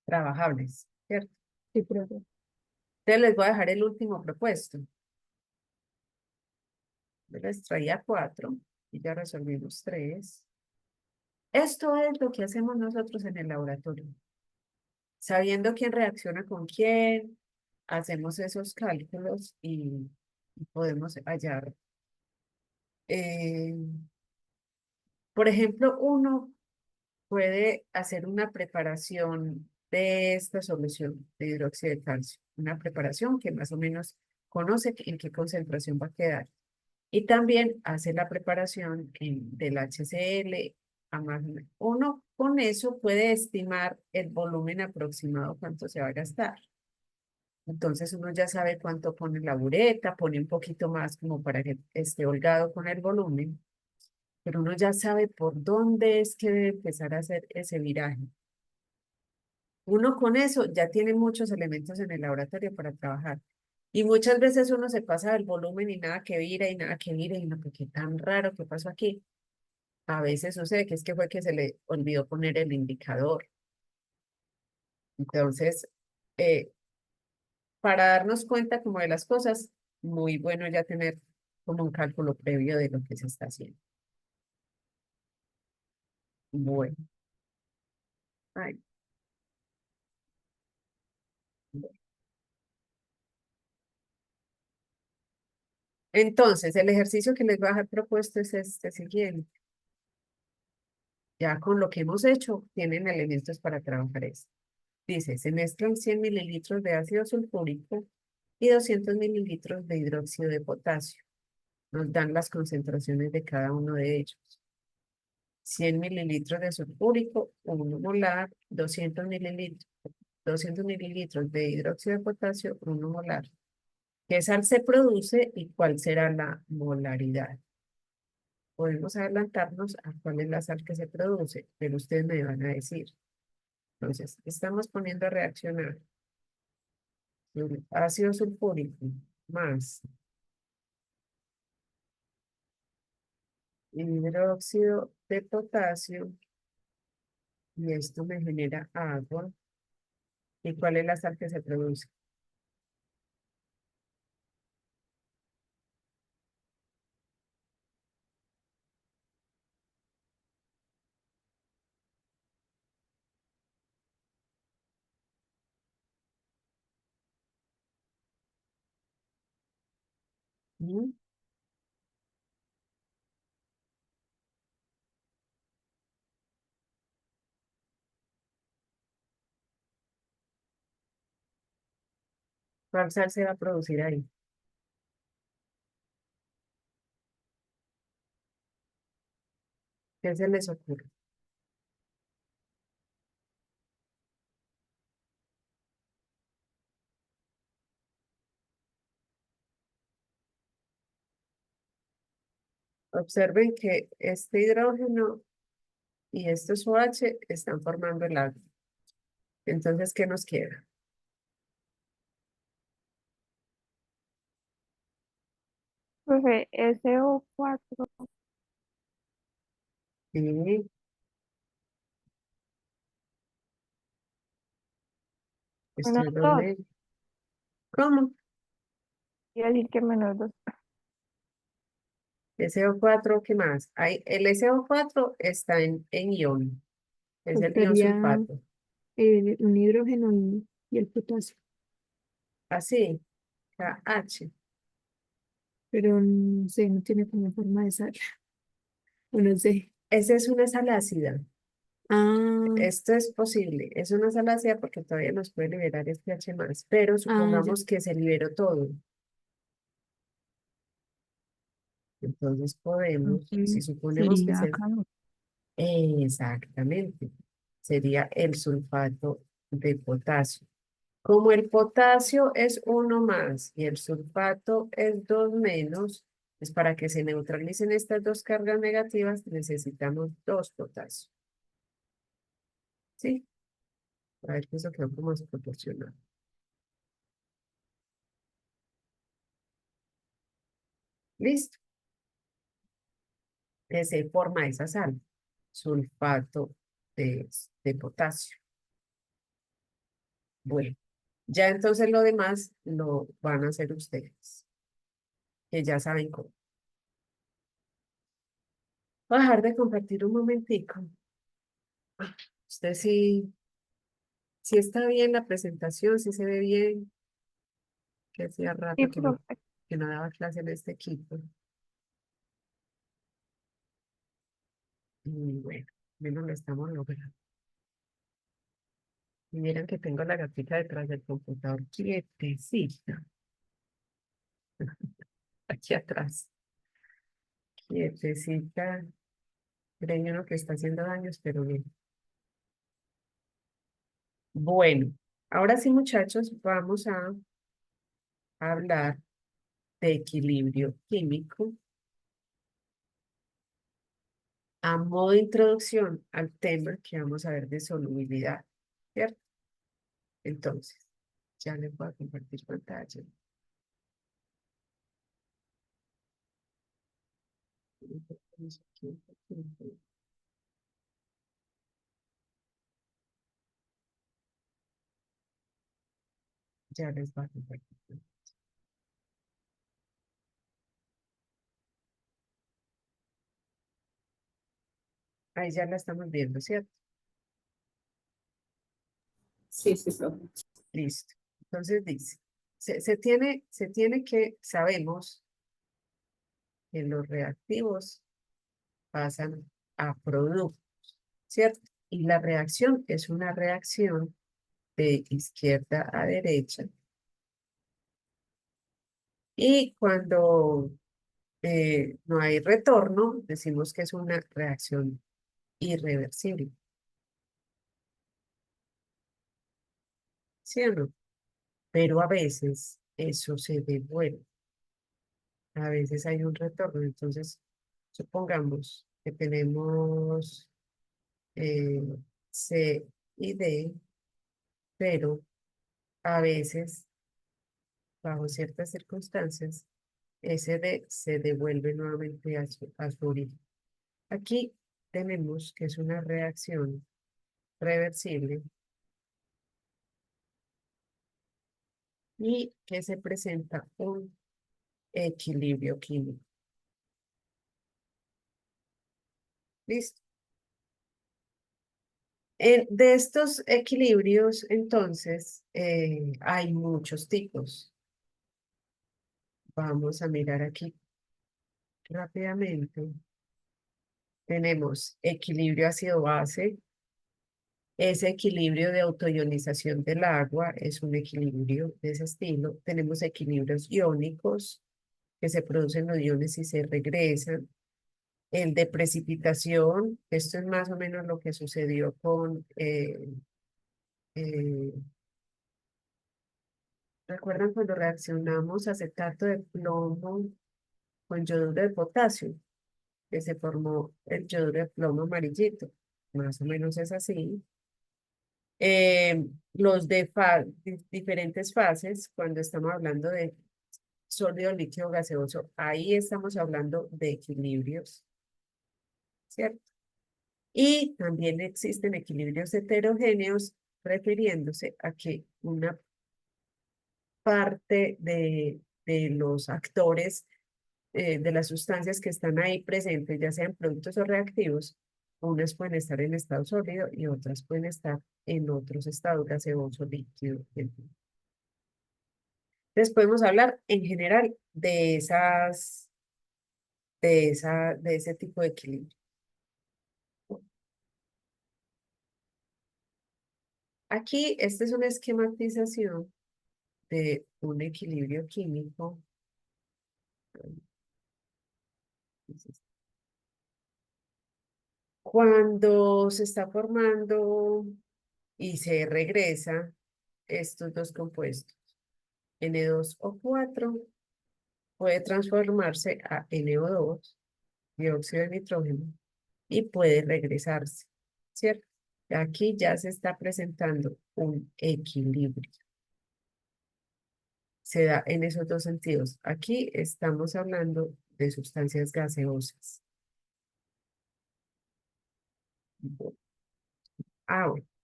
Trabajables, ¿cierto?
Sí, profe.
Entonces les voy a dejar el último propuesto. Yo les traía 4 y ya resolvimos 3. Esto es lo que hacemos nosotros en el laboratorio. Sabiendo quién reacciona con quién, hacemos esos cálculos y podemos hallar. eh, por ejemplo, uno puede hacer una preparación de esta solución de hidróxido de calcio. Una preparación que más o menos conoce en qué concentración va a quedar. Y también hace la preparación del HCl a más o menos. Uno con eso puede estimar el volumen aproximado, cuánto se va a gastar. Entonces uno ya sabe cuánto pone la bureta, pone un poquito más como para que esté holgado con el volumen, pero uno ya sabe por dónde es que debe empezar a hacer ese viraje. Uno con eso ya tiene muchos elementos en el laboratorio para trabajar. Y muchas veces uno se pasa del volumen y nada que vira y nada que vira y no, pues qué tan raro, ¿qué pasó aquí? A veces sucede que es que fue que se le olvidó poner el indicador. Entonces, eh, para darnos cuenta como de las cosas, muy bueno ya tener como un cálculo previo de lo que se está haciendo. Bueno, ay, bueno. Entonces, el ejercicio que les voy a dejar propuesto es este siguiente. Ya con lo que hemos hecho, tienen elementos para trabajar esto. Dice, se mezclan 100 mililitros de ácido sulfúrico y 200 mililitros de hidróxido de potasio. Nos dan las concentraciones de cada uno de ellos. 100 mililitros de sulfúrico, 1 molar, 200 mililitros de hidróxido de potasio, 1 molar. ¿Qué sal se produce y cuál será la molaridad? Podemos adelantarnos a cuál es la sal que se produce, pero ustedes me van a decir. Entonces, estamos poniendo a reaccionar el ácido sulfúrico más hidróxido de potasio y esto me genera agua. ¿Y cuál es la sal que se produce? ¿Mm? ¿Cuál sal se va a producir ahí? ¿Qué se les ocurre? Observen que este hidrógeno y estos OH están formando el agua. Entonces, ¿qué nos queda?
Profe, SO4,
Sí,
una
estoy
dos.
doble. ¿Cómo?
Quiero decir que -2.
SO4, ¿qué más? El SO4 está en ion, es el ion
Faltaría
sulfato.
un hidrógeno y el potasio,
Así, KH.
pero no sé, no tiene como forma de sal. O no sé.
Esa es una sal ácida.
Ah,
Esto es posible. Es una sal ácida porque todavía nos puede liberar este H más, pero
ya.
supongamos que se liberó todo. Entonces podemos, si
Entonces
suponemos que
sería
se...
acá.
Exactamente. Sería el sulfato de potasio. Como el potasio es 1 más y el sulfato es 2 menos, pues para que se neutralicen estas dos cargas negativas necesitamos 2 potasios. ¿Sí? A ver que eso quedó como desproporcionado. ¿Listo? Que se forma esa sal, sulfato de potasio. Bueno, ya entonces lo demás lo van a hacer ustedes, que ya saben cómo. Voy a dejar de compartir un momentico. Usted sí está bien la presentación, sí se ve bien, que hacía
Sí,
rato
profe.
que no daba clase en este equipo. Y bueno, menos lo estamos logrando. Y miren que tengo la gatita detrás del computador, quietecita, aquí atrás, quietecita. Creen uno que está haciendo daños, pero bien. Bueno, ahora sí, muchachos, vamos a hablar de equilibrio químico a modo de introducción al tema que vamos a ver de solubilidad, ¿cierto? Entonces, ya les voy a compartir pantalla. Ya les voy a compartir. Ahí ya la estamos viendo, ¿cierto?
Sí, sí, profe.
Listo. Entonces dice, se tiene que, sabemos que los reactivos pasan a productos, ¿cierto? Y la reacción es una reacción de izquierda a derecha. Y cuando no hay retorno, decimos que es una reacción irreversible. ¿Sí o no? Pero a veces eso se devuelve. A veces hay un retorno. Entonces, supongamos que tenemos eh, C y D, pero a veces, bajo ciertas circunstancias, ese D se devuelve nuevamente a su origen. Aquí tenemos que es una reacción reversible y que se presenta un equilibrio químico. ¿Listo? De estos equilibrios, entonces, hay muchos tipos. Vamos a mirar aquí rápidamente. Tenemos equilibrio ácido-base. Ese equilibrio de autoionización del agua es un equilibrio de ese estilo. Tenemos equilibrios iónicos, que se producen los iones y se regresan. El de precipitación, esto es más o menos lo que sucedió con, eh, ¿recuerdan cuando reaccionamos acetato de plomo con yoduro de potasio? Que se formó el yoduro de plomo amarillito. Más o menos es así. Los de diferentes fases, cuando estamos hablando de sólido, líquido, gaseoso, ahí estamos hablando de equilibrios, ¿cierto? Y también existen equilibrios heterogéneos refiriéndose a que una parte de los actores, de las sustancias que están ahí presentes, ya sean productos o reactivos, unas pueden estar en estado sólido y otras pueden estar en otros estados, gaseoso, líquido, en fin. Entonces podemos hablar en general de de ese tipo de equilibrio. Aquí, esta es una esquematización de un equilibrio químico. Cuando se está formando y se regresa estos dos compuestos, N2O4 puede transformarse a NO2, dióxido de nitrógeno, y puede regresarse, ¿cierto? Aquí ya se está presentando un equilibrio. Se da en esos dos sentidos. Aquí estamos hablando de sustancias gaseosas. Bueno,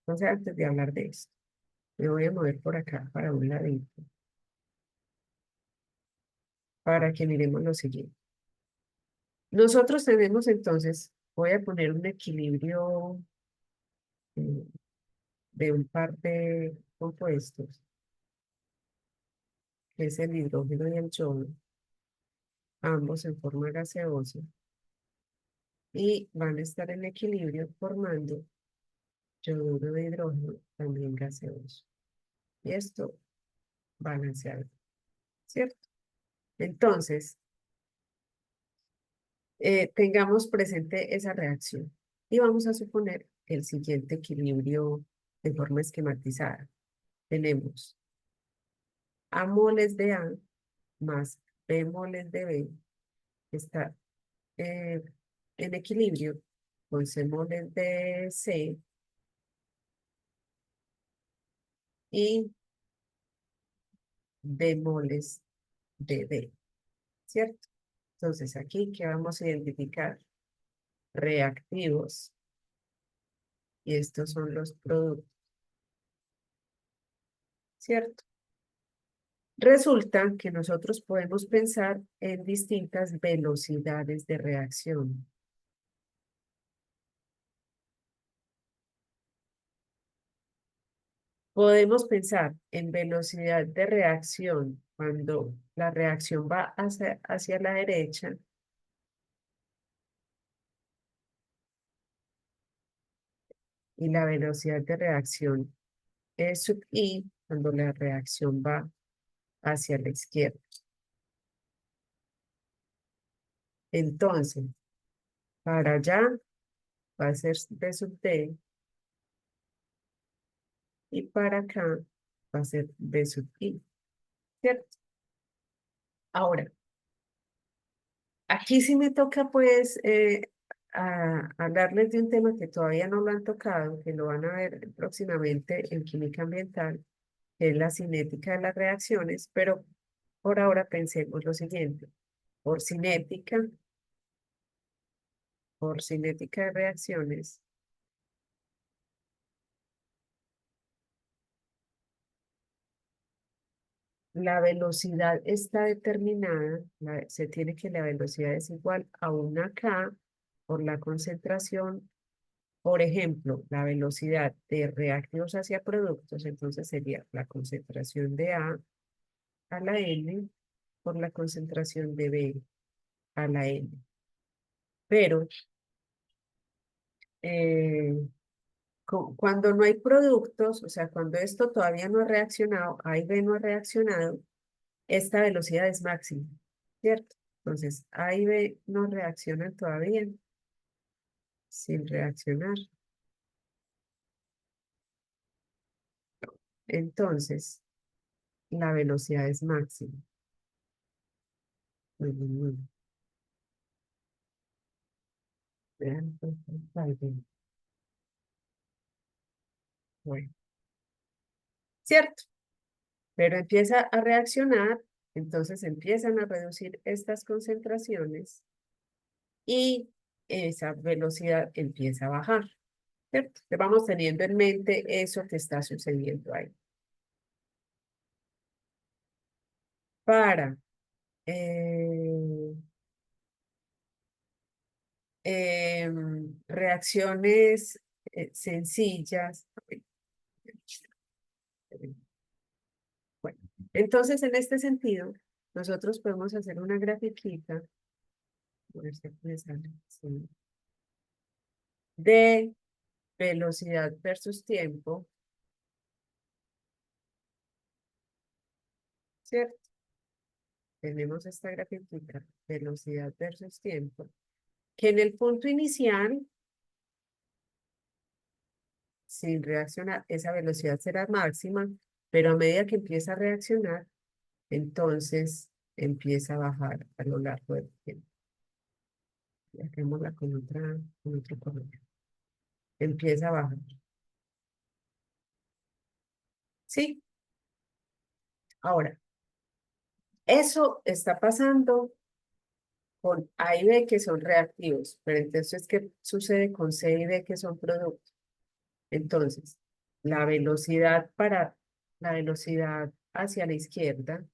entonces antes de hablar de esto, me voy a mover por acá para un ladito, para que miremos lo siguiente. Nosotros tenemos entonces, voy a poner un equilibrio eh, de un par de compuestos, que es el hidrógeno y el yodo, ambos en forma gaseosa, y van a estar en equilibrio formando yoduro de hidrógeno también gaseoso. Y esto balanceado, ¿cierto? Entonces, tengamos presente esa reacción y vamos a suponer el siguiente equilibrio de forma esquematizada. Tenemos A moles de A más B moles de B, que está en equilibrio con C moles de C y D moles de D, ¿cierto? Entonces aquí que vamos a identificar reactivos y estos son los productos, ¿cierto? Resulta que nosotros podemos pensar en distintas velocidades de reacción. Podemos pensar en velocidad de reacción cuando la reacción va hacia la derecha y la velocidad de reacción es sub I cuando la reacción va hacia la izquierda. Entonces, para allá va a ser B sub D y para acá va a ser B sub I, ¿cierto? Ahora, aquí sí me toca pues hablarles de un tema que todavía no lo han tocado, que lo van a ver próximamente en química ambiental, que es la cinética de las reacciones, pero por ahora pensemos lo siguiente. Por cinética de reacciones, la velocidad está determinada, se tiene que la velocidad es igual a una K por la concentración. Por ejemplo, la velocidad de reactivos hacia productos, entonces sería la concentración de A la N por la concentración de B a la N. Pero cuando no hay productos, o sea, cuando esto todavía no ha reaccionado, A y B no ha reaccionado, esta velocidad es máxima, ¿cierto? Entonces, A y B no reaccionan todavía sin reaccionar. Entonces, la velocidad es máxima. Vean, pues, ahí ven. Bueno, ¿cierto? Pero empieza a reaccionar, entonces empiezan a reducir estas concentraciones y esa velocidad empieza a bajar, ¿cierto? Te vamos teniendo en mente eso que está sucediendo ahí. Para eh, reacciones sencillas. Bueno, entonces en este sentido, nosotros podemos hacer una grafiquita, a ver si aquí me sale, sí, de velocidad versus tiempo, ¿cierto? Tenemos esta grafiquita, velocidad versus tiempo, que en el punto inicial, sin reaccionar, esa velocidad será máxima, pero a medida que empieza a reaccionar, entonces empieza a bajar a lo largo del tiempo. Y hacémosla con otro color. Empieza a bajar. ¿Sí? Ahora, eso está pasando con A y B que son reactivos, pero entonces, ¿qué sucede con C y D que son productos? Entonces, la velocidad hacia la izquierda,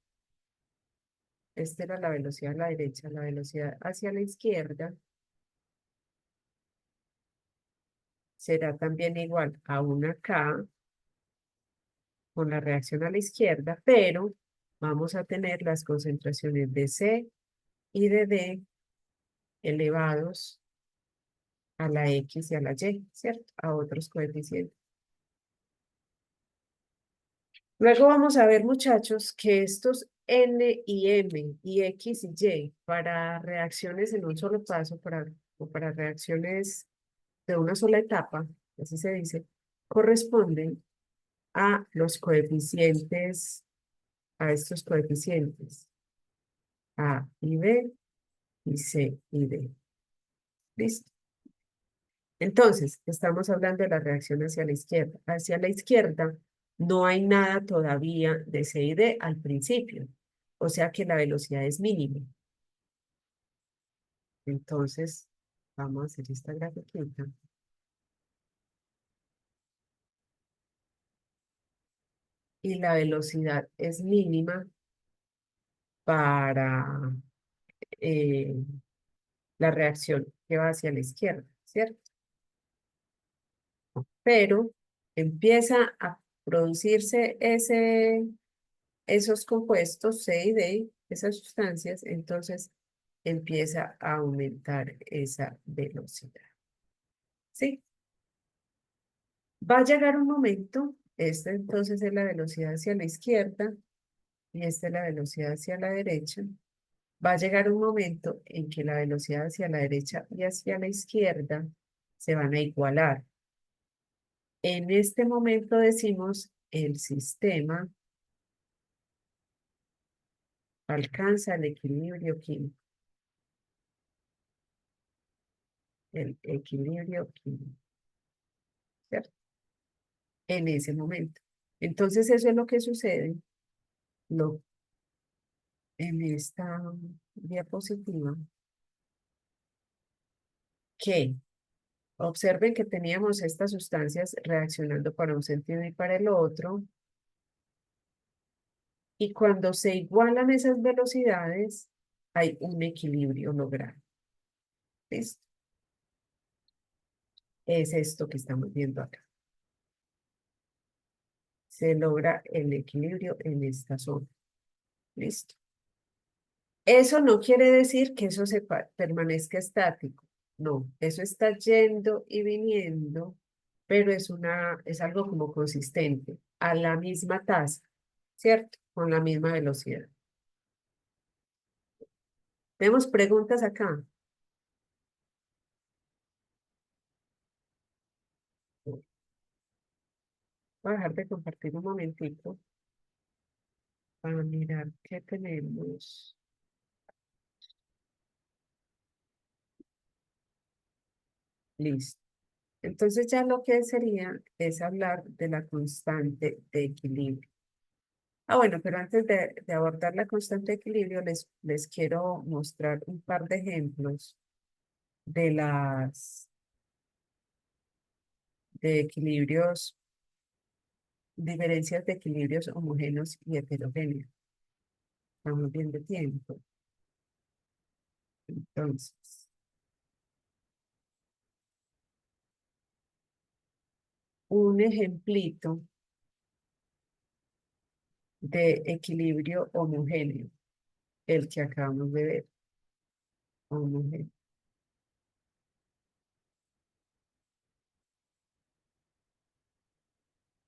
esta era la velocidad a la derecha, la velocidad hacia la izquierda será también igual a una K con la reacción a la izquierda, pero vamos a tener las concentraciones de C y de D elevados a la X y a la Y, ¿cierto? A otros coeficientes. Luego vamos a ver, muchachos, que estos N y M y X y Y para reacciones en un solo paso, o para reacciones de una sola etapa, así se dice, corresponden a los coeficientes, a estos coeficientes, A y B y C y D. ¿Listo? Entonces, estamos hablando de la reacción hacia la izquierda. Hacia la izquierda no hay nada todavía de C y D al principio. O sea que la velocidad es mínima. Entonces, vamos a hacer esta grafiquita. Y la velocidad es mínima para la reacción que va hacia la izquierda, ¿cierto? Pero empieza a producirse esos compuestos C y D, esas sustancias, entonces empieza a aumentar esa velocidad. ¿Sí? Va a llegar un momento, esta entonces es la velocidad hacia la izquierda y esta es la velocidad hacia la derecha. Va a llegar un momento en que la velocidad hacia la derecha y hacia la izquierda se van a igualar. En este momento decimos el sistema alcanza el equilibrio químico. El equilibrio químico, ¿cierto? En ese momento. Entonces eso es lo que sucede en esta diapositiva, que observen que teníamos estas sustancias reaccionando para un sentido y para el otro, y cuando se igualan esas velocidades, hay un equilibrio logrado. ¿Listo? Es esto que estamos viendo acá. Se logra el equilibrio en esta zona. ¿Listo? Eso no quiere decir que eso permanezca estático. No, eso está yendo y viniendo, pero es algo como consistente, a la misma tasa, ¿cierto? Con la misma velocidad. Tenemos preguntas acá. Voy a dejar de compartir un momentito para mirar qué tenemos. Listo. Entonces ya lo que sería es hablar de la constante de equilibrio. Bueno, pero antes de abordar la constante de equilibrio, les quiero mostrar un par de ejemplos de equilibrios, diferencias de equilibrios homogéneos y heterogéneos. Estamos bien de tiempo. Entonces, un ejemplito de equilibrio homogéneo, el que acabamos de ver, homogéneo.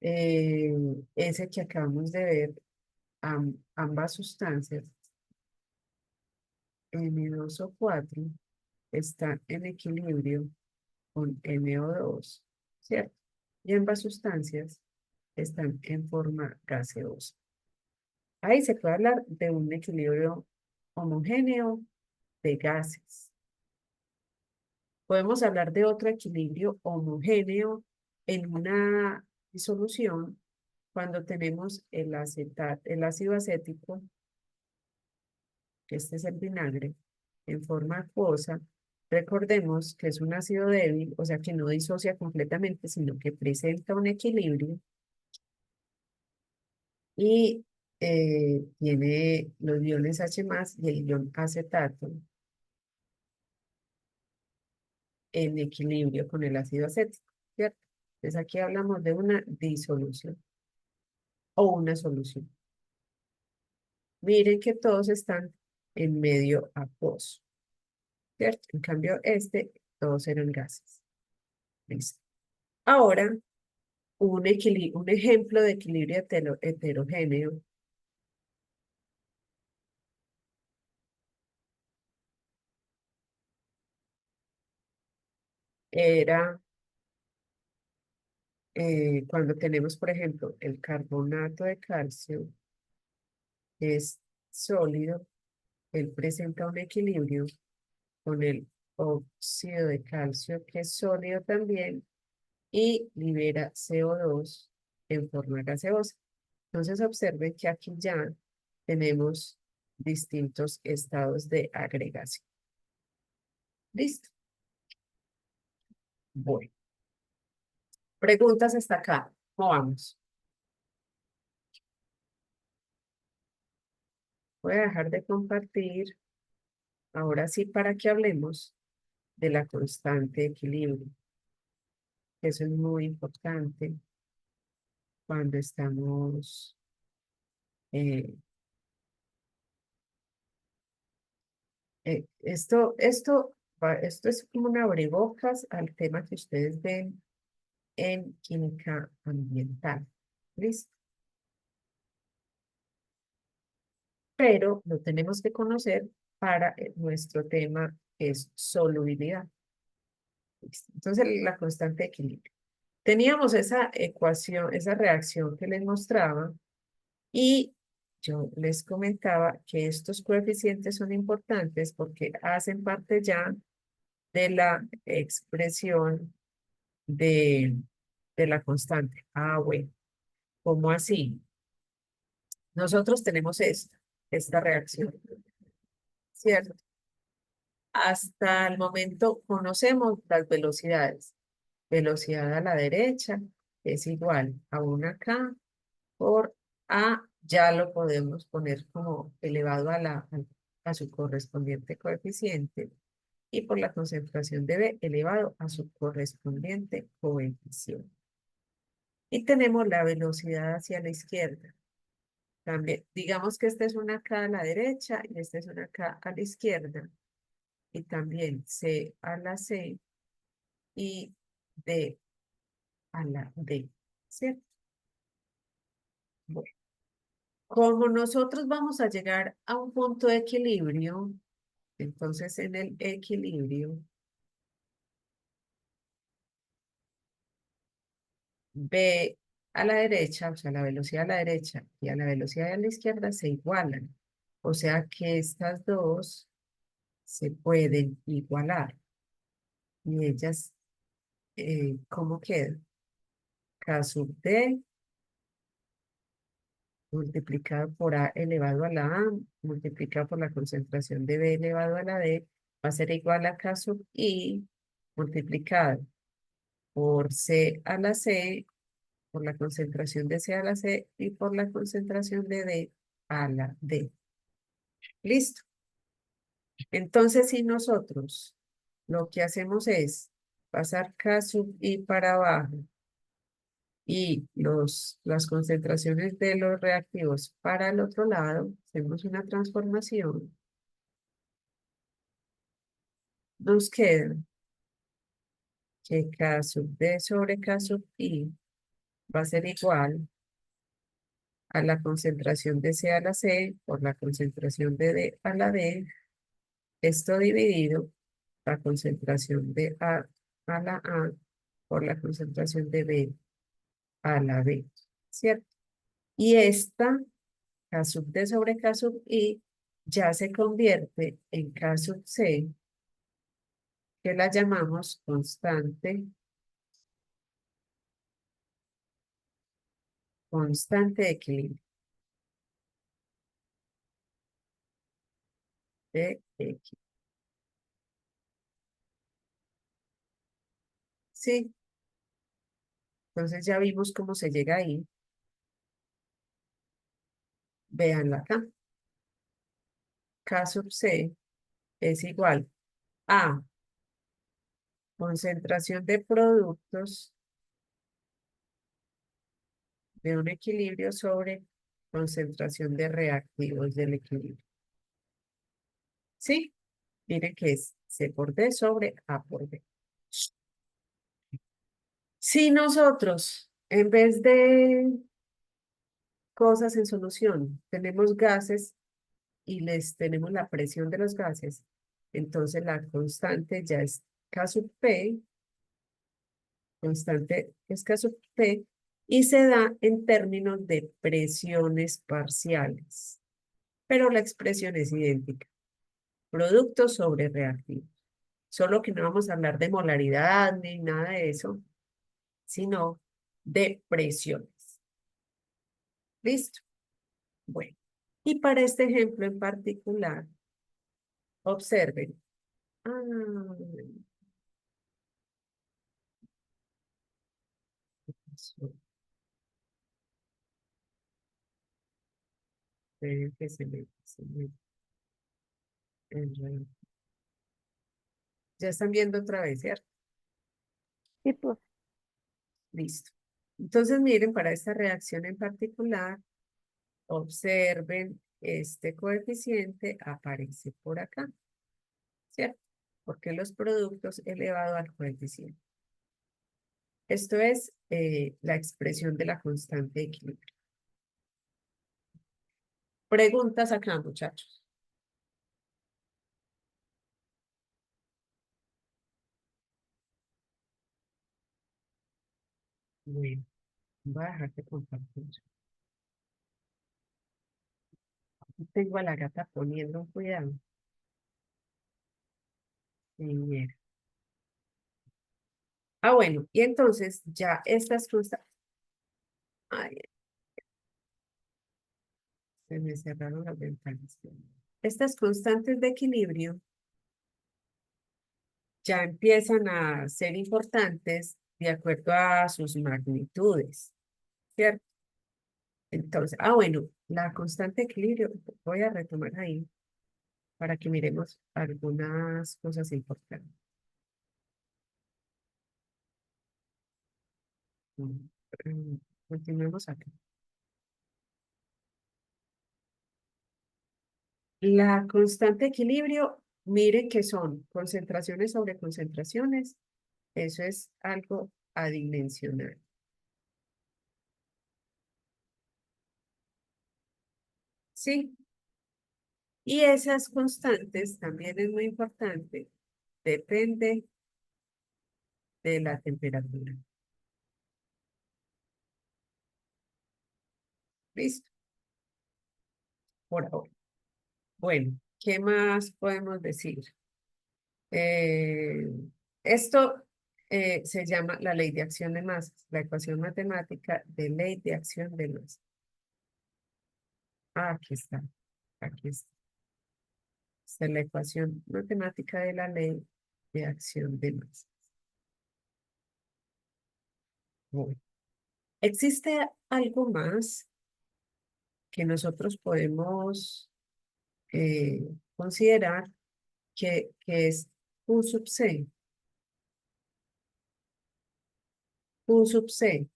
Ese que acabamos de ver, ambas sustancias, N2O4, están en equilibrio con NO2, ¿cierto? Y ambas sustancias están en forma gaseosa. Ahí se puede hablar de un equilibrio homogéneo de gases. Podemos hablar de otro equilibrio homogéneo en una disolución cuando tenemos el ácido acético, que este es el vinagre, en forma acuosa. Recordemos que es un ácido débil, o sea que no disocia completamente, sino que presenta un equilibrio y tiene los iones H+ y el ion acetato en equilibrio con el ácido acético, ¿cierto? Entonces aquí hablamos de una disolución o una solución. Miren que todos están en medio acuoso, ¿cierto? En cambio todos eran gases. Listo. Ahora, un ejemplo de equilibrio heterogéneo era cuando tenemos, por ejemplo, el carbonato de calcio, que es sólido, él presenta un equilibrio con el óxido de calcio, que es sólido también, y libera CO2 en forma gaseosa. Entonces observen que aquí ya tenemos distintos estados de agregación. ¿Listo? Bueno. Preguntas hasta acá. ¿Cómo vamos? Voy a dejar de compartir. Ahora sí, para que hablemos de la constante de equilibrio. Eso es muy importante cuando estamos eh, esto es como un abrebocas al tema que ustedes ven en química ambiental. ¿Listo? Pero lo tenemos que conocer para nuestro tema que es solubilidad. ¿Listo? Entonces, la constante de equilibrio. Teníamos esa ecuación, esa reacción que les mostraba y yo les comentaba que estos coeficientes son importantes porque hacen parte ya de la expresión de la constante. Ah, bueno, ¿cómo así? Nosotros tenemos esta reacción, ¿cierto? Hasta el momento conocemos las velocidades. Velocidad a la derecha es igual a 1K por A, ya lo podemos poner como elevado a su correspondiente coeficiente, y por la concentración de B elevado a su correspondiente coeficiente. Y tenemos la velocidad hacia la izquierda. También, digamos que esta es una K a la derecha y esta es una K a la izquierda. Y también C a la C y D a la D, ¿cierto? Bueno, como nosotros vamos a llegar a un punto de equilibrio, entonces en el equilibrio, B a la derecha, o sea, la velocidad a la derecha y a la velocidad a la izquierda se igualan. O sea que estas dos se pueden igualar. Y ellas, ¿cómo quedan? K sub D multiplicado por A elevado a la A, multiplicado por la concentración de B elevado a la D, va a ser igual a K sub I multiplicado por C a la C, por la concentración de C a la C y por la concentración de D a la D. ¿Listo? Entonces, si nosotros lo que hacemos es pasar K sub I para abajo y las concentraciones de los reactivos para el otro lado, hacemos una transformación, nos queda que K sub D sobre K sub I va a ser igual a la concentración de C a la C por la concentración de D a la D, esto dividido la concentración de a la A por la concentración de B a la B, ¿cierto? Y esta K sub D sobre K sub I ya se convierte en K sub C, que la llamamos constante de equilibrio de X. Sí, entonces ya vimos cómo se llega ahí. Véanla acá. K sub C es igual a concentración de productos de un equilibrio sobre concentración de reactivos del equilibrio. ¿Sí? Miren que es C por D sobre A por D. Si nosotros, en vez de cosas en solución, tenemos gases y les tenemos la presión de los gases, entonces la constante ya es K sub P, constante es K sub P, y se da en términos de presiones parciales. Pero la expresión es idéntica. Producto sobre reactivo. Solo que no vamos a hablar de molaridad ni nada de eso, sino de presiones. ¿Listo? Bueno, y para este ejemplo en particular, observen. Esperen que se me enredó. Ya están viendo otra vez, ¿cierto?
Sí, pues,
Listo. Entonces, miren, para esta reacción en particular, observen, este coeficiente aparece por acá, ¿cierto? Porque los productos elevado al coeficiente. Esto es la expresión de la constante de equilibrio. Preguntas acá, muchachos. Bueno, voy a dejar de compartir. Tengo a la gata poniendo cuidado. Mira. Ah, bueno, y entonces ya estas constantes. Ay, se me cerraron las ventanas. Estas constantes de equilibrio ya empiezan a ser importantes de acuerdo a sus magnitudes, ¿cierto? Entonces, bueno, la constante de equilibrio, voy a retomar ahí para que miremos algunas cosas importantes. Continuemos acá. La constante de equilibrio, miren que son concentraciones sobre concentraciones. Eso es algo adimensional. ¿Sí? Y esas constantes también es muy importante. Depende de la temperatura. ¿Listo? Por ahora. Bueno, ¿qué más podemos decir? Eh, esto se llama la ley de acción de masas, la ecuación matemática de ley de acción de masas. Aquí está, aquí está. Esta es la ecuación matemática de la ley de acción de masas. Bueno, ¿existe algo más que nosotros podemos considerar que es Q sub C. Q sub C,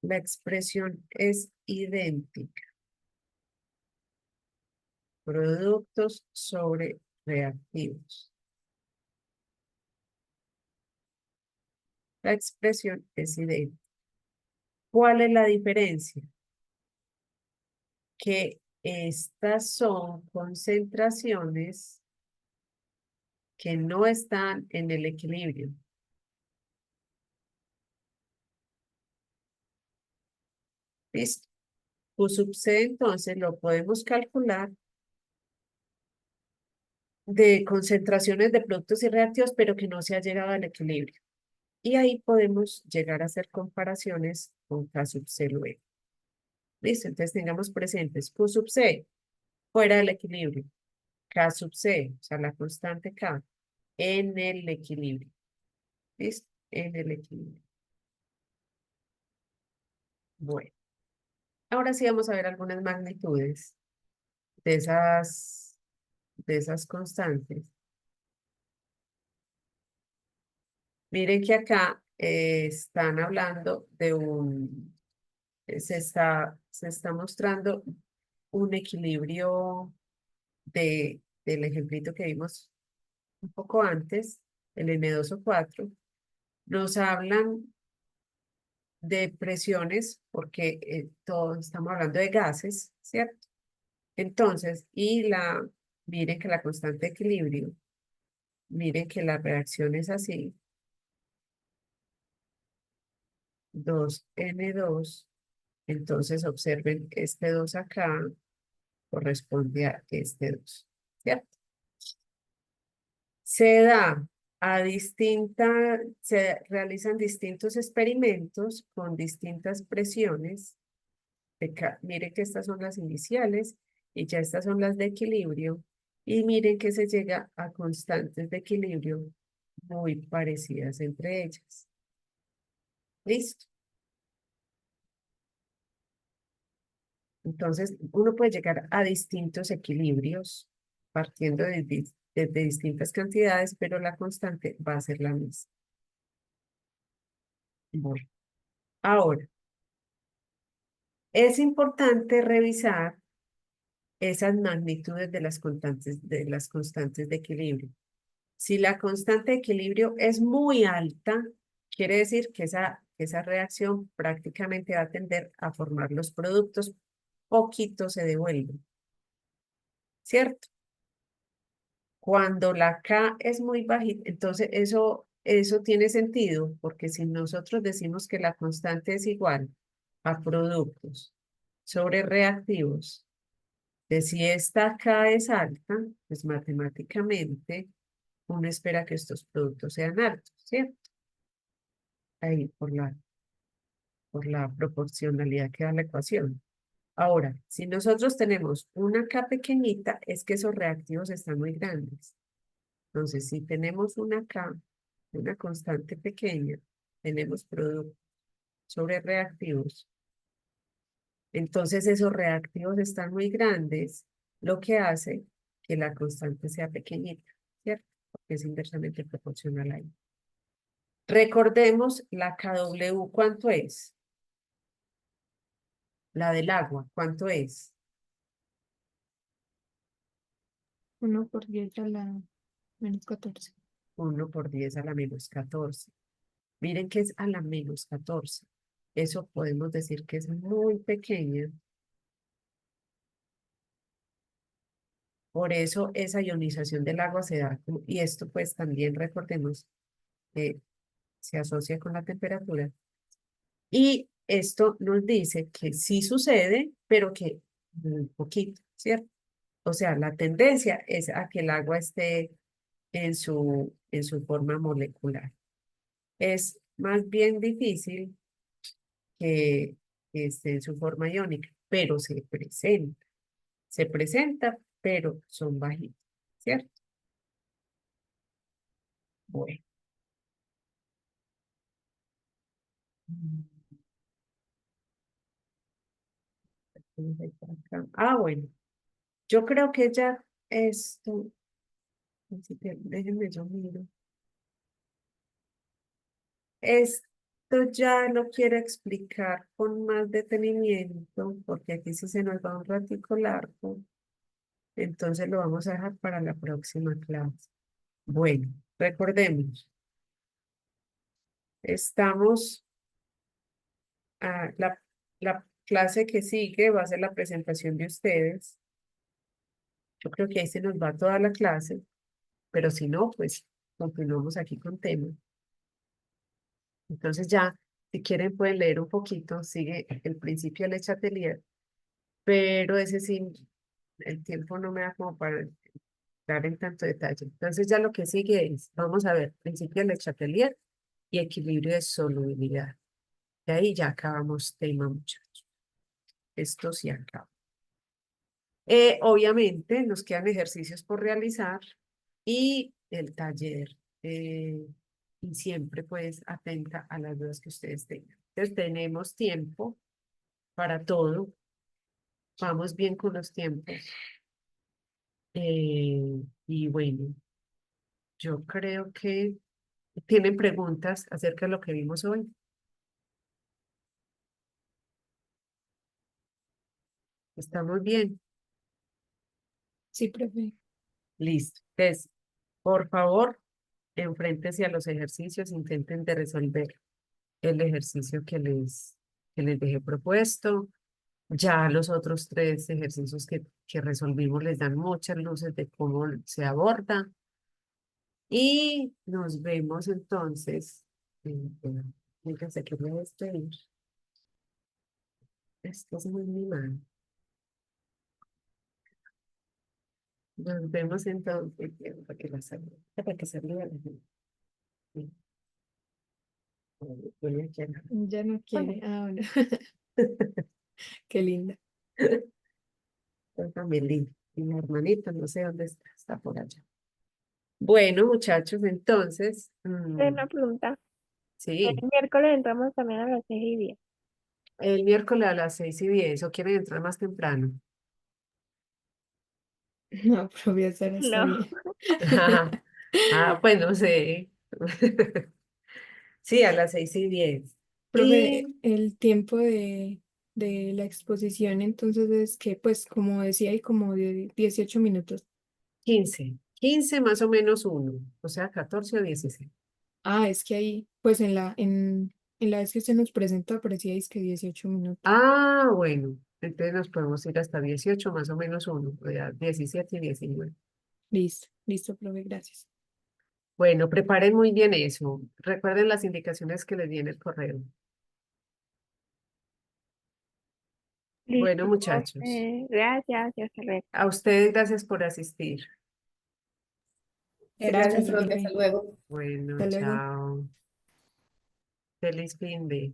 la expresión es idéntica. Productos sobre reactivos. La expresión es idéntica. ¿Cuál es la diferencia? Que estas son concentraciones que no están en el equilibrio. ¿Listo? Q sub C, entonces, lo podemos calcular de concentraciones de productos y reactivos, pero que no se ha llegado al equilibrio. Y ahí podemos llegar a hacer comparaciones con K sub C luego. ¿Listo? Entonces tengamos presentes Q sub C fuera del equilibrio. K sub C, o sea, la constante K, en el equilibrio. ¿Listo? En el equilibrio. Bueno, ahora sí vamos a ver algunas magnitudes de esas constantes. Miren que acá están hablando de se está mostrando un equilibrio del ejemplito que vimos un poco antes, el N2O4. Nos hablan de presiones porque todos estamos hablando de gases, ¿cierto? Entonces, miren que la constante de equilibrio, miren que la reacción es así, 2N2, entonces observen este 2 acá, corresponde a este 2, ¿cierto? Se realizan distintos experimentos con distintas presiones. Miren que estas son las iniciales y ya estas son las de equilibrio. Y miren que se llega a constantes de equilibrio muy parecidas entre ellas. ¿Listo? Entonces, uno puede llegar a distintos equilibrios partiendo de distintas cantidades, pero la constante va a ser la misma. Bueno, ahora, es importante revisar esas magnitudes de las constantes de equilibrio. Si la constante de equilibrio es muy alta, quiere decir que esa reacción prácticamente va a tender a formar los productos, poquito se devuelven, ¿cierto? Cuando la K es muy bajita, entonces eso tiene sentido, porque si nosotros decimos que la constante es igual a productos sobre reactivos, de si esta K es alta, pues matemáticamente uno espera que estos productos sean altos, ¿cierto? Ahí por la proporcionalidad que da la ecuación. Ahora, si nosotros tenemos una K pequeñita, es que esos reactivos están muy grandes. Entonces, si tenemos una K, una constante pequeña, tenemos productos sobre reactivos, entonces esos reactivos están muy grandes, lo que hace que la constante sea pequeñita, ¿cierto? Porque es inversamente proporcional ahí. Recordemos la KW, ¿cuánto es? La del agua, ¿cuánto es?
1 por 10 a la -14.
1 por 10 a la -14. Miren que es a la -14. Eso podemos decir que es muy pequeña. Por eso esa ionización del agua se da. Y esto pues también recordemos que se asocia con la temperatura. Y esto nos dice que sí sucede, pero que muy poquito, ¿cierto? O sea, la tendencia es a que el agua esté en su forma molecular. Es más bien difícil que esté en su forma iónica, pero se presenta. Se presenta, pero son bajitos, ¿cierto? Bueno. Vamos a ir por acá. Ah, bueno. Yo creo que ya esto Así que déjenme yo miro. Esto ya lo quiero explicar con más detenimiento, porque aquí sí se nos va un ratico largo. Entonces lo vamos a dejar para la próxima clase. Bueno, recordemos, estamos la clase que sigue va a ser la presentación de ustedes. Yo creo que ahí se nos va toda la clase, pero si no, pues continuamos aquí con tema. Entonces ya, si quieren pueden leer un poquito, sigue el principio del Chatelier, pero ese sí, el tiempo no me da como para entrar en tanto detalle. Entonces ya lo que sigue es, vamos a ver, principio del Chatelier y equilibrio de solubilidad. De ahí ya acabamos tema, muchachos. Esto sí acaba. Obviamente nos quedan ejercicios por realizar y el taller. Y siempre pues atenta a las dudas que ustedes tengan. Entonces tenemos tiempo para todo. Vamos bien con los tiempos. Y bueno, yo creo que tienen preguntas acerca de lo que vimos hoy. ¿Estamos bien?
Sí, profe.
Listo. Entonces, por favor, enfréntense a los ejercicios, intenten de resolver el ejercicio que les dejé propuesto. Ya los otros 3 ejercicios que resolvimos les dan muchas luces de cómo se aborda. Y nos vemos entonces. Fíjense que voy a despedir. Esto es muy mal. Nos vemos entonces. Para que la salga. Para que salga la gente. Sí. Voy a quedar.
Ya no quiere. Ah, bueno. Qué linda.
Está también lindo. Y mi hermanita, no sé dónde está, está por allá. Bueno, muchachos, entonces,
Una pregunta. El
sí,
miércoles entramos también a las 6:10.
el miércoles a las 6:10, ¿o quieren entrar más temprano?
No, profe, esa hora está
No.
bien.
Pues no sé. Sí, a las 6:10.
Profe,
Y
el tiempo de la exposición entonces es que, pues, como decía, hay como de 18 minutos.
15 más o menos uno, o sea, 14 o 16.
Ah, es que ahí, pues en la vez que usted nos presentó aparecía es que 18 minutos.
Bueno, entonces nos podemos ir hasta 18 más o menos uno, o sea, 17 y 19.
Listo, listo, profe, gracias.
Bueno, preparen muy bien eso. Recuerden las indicaciones que les di en el correo. Bueno,
Listo,
muchachos,
profe. Gracias y hasta luego.
a ustedes gracias por asistir.
Gracias,
Gracias, profe.
profe.
Hasta luego.
Bueno,
Hasta luego.
chao. Feliz fin de.